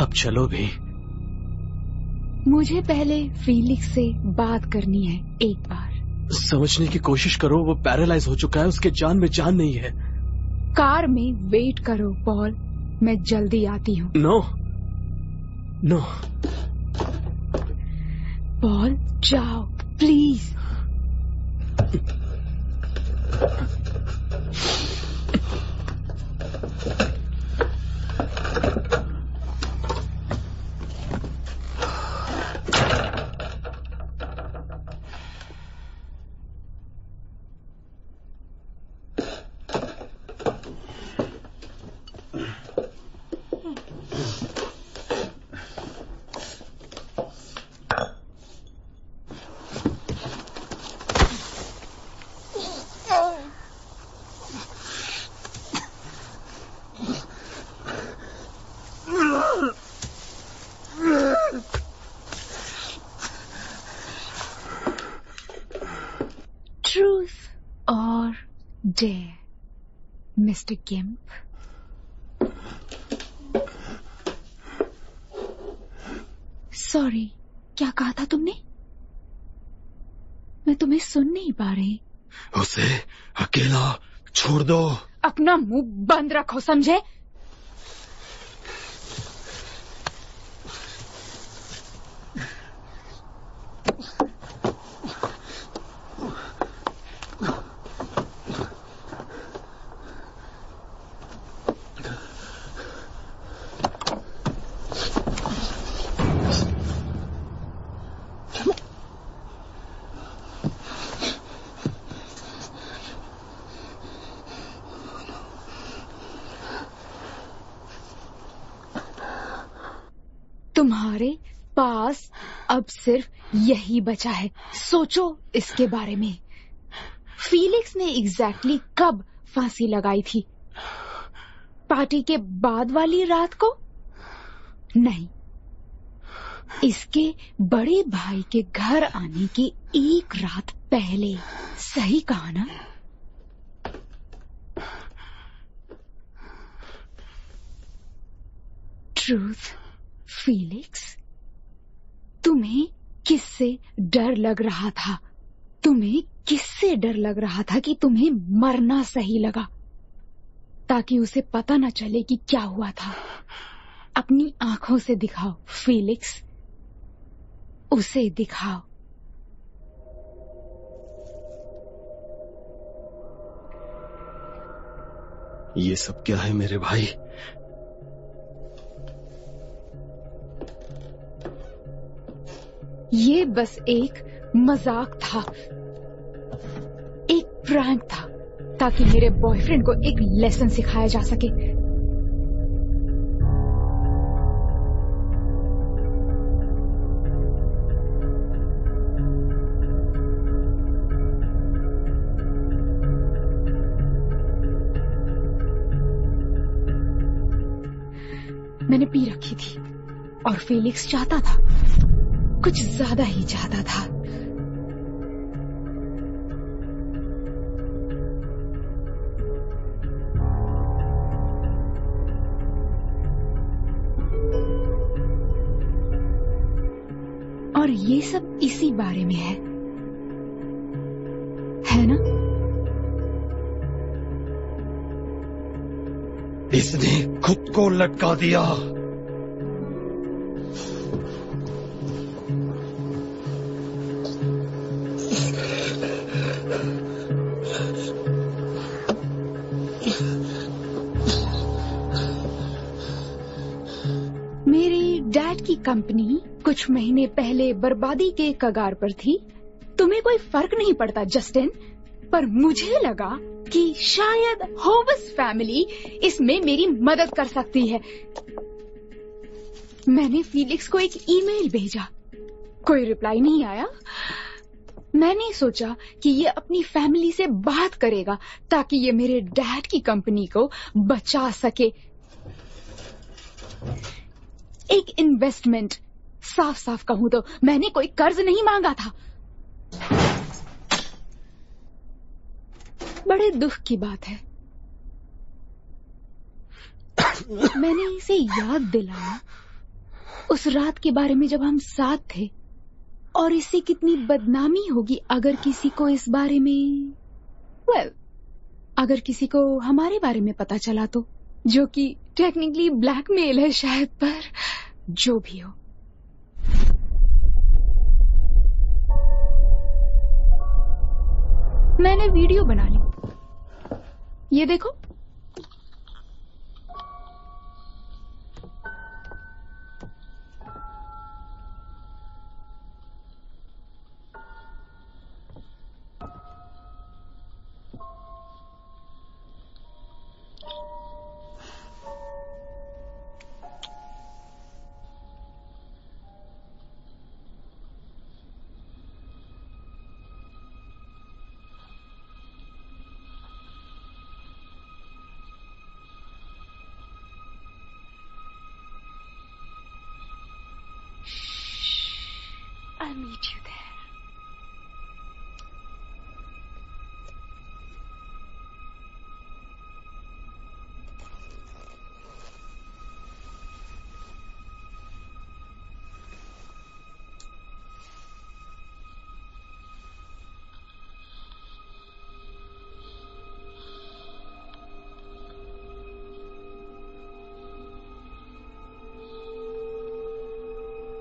अब चलो भी। मुझे पहले फीलिक्स से बात करनी है एक बार। समझने की कोशिश करो, वो पैरालाइज हो चुका है, उसके जान में जान नहीं है। कार में वेट करो पॉल, मैं जल्दी आती हूँ। नो नो पॉल जाओ प्लीज। ट्रूथ और डेयर, मिस्टर गिम्प। सॉरी, क्या कहा था तुमने? मैं तुम्हें सुन नहीं पा रही। उसे अकेला छोड़ दो। अपना मुंह बंद रखो, समझे? तुम्हारे पास अब सिर्फ यही बचा है। सोचो इसके बारे में। फीलिक्स ने एग्जैक्टली कब फांसी लगाई थी? पार्टी के बाद वाली रात को? नहीं, इसके बड़े भाई के घर आने की एक रात पहले। सही कहा ना? ट्रूथ, फीलिक्स, तुम्हें किससे डर लग रहा था? तुम्हें किससे डर लग रहा था कि तुम्हें मरना सही लगा, ताकि उसे पता न चले कि क्या हुआ था? अपनी आंखों से दिखाओ फीलिक्स, उसे दिखाओ। ये सब क्या है मेरे भाई? ये बस एक मजाक था, एक प्रैंक था, ताकि मेरे बॉयफ्रेंड को एक लेसन सिखाया जा सके। मैंने पी रखी थी और फीलिक्स चाहता था, कुछ ज्यादा ही चाहता था। और ये सब इसी बारे में है ना? इसने खुद को लटका दिया। मेरी डैड की कंपनी कुछ महीने पहले बर्बादी के कगार पर थी। तुम्हें कोई फर्क नहीं पड़ता जस्टिन, पर मुझे लगा कि शायद होवस फैमिली इसमें मेरी मदद कर सकती है। मैंने फीलिक्स को एक ईमेल भेजा, कोई रिप्लाई नहीं आया। मैंने सोचा कि ये अपनी फैमिली से बात करेगा ताकि ये मेरे डैड की कंपनी को बचा सके। एक इन्वेस्टमेंट साफ साफ कहूं तो मैंने कोई कर्ज नहीं मांगा था। बड़े दुख की बात है। मैंने इसे याद दिलाया उस रात के बारे में जब हम साथ थे, और इससे कितनी बदनामी होगी अगर किसी को इस बारे में अगर किसी को हमारे बारे में पता चला तो, जो कि टेक्निकली ब्लैकमेल है शायद, पर जो भी हो। मैंने वीडियो बना ली, ये देखो। I'll meet you there.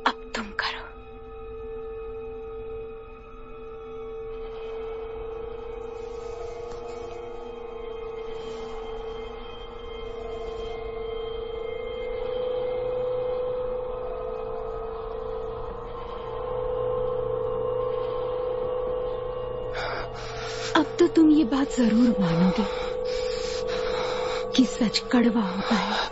अब तुम करो। अब तो तुम ये बात जरूर मानोगे कि सच कड़वा होता है।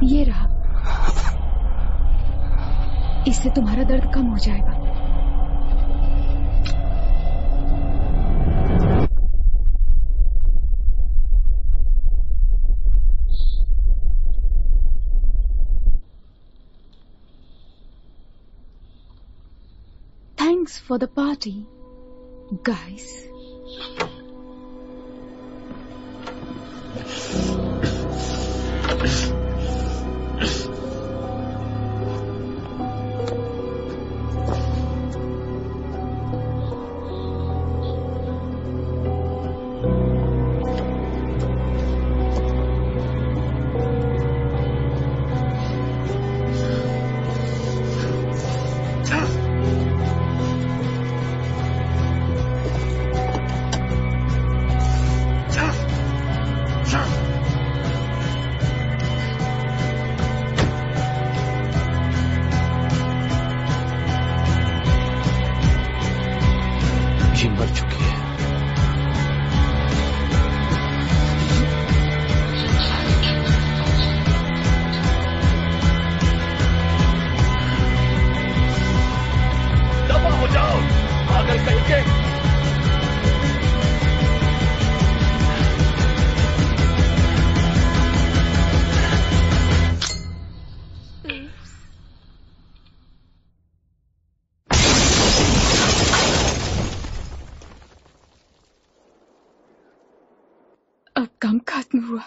ये रहा, इससे तुम्हारा दर्द कम हो जाएगा। Thanks for the party, guys. ये मर चुकी है। दफा हो जाओ, पागल कहीं के। अब गम खत्म हुआ।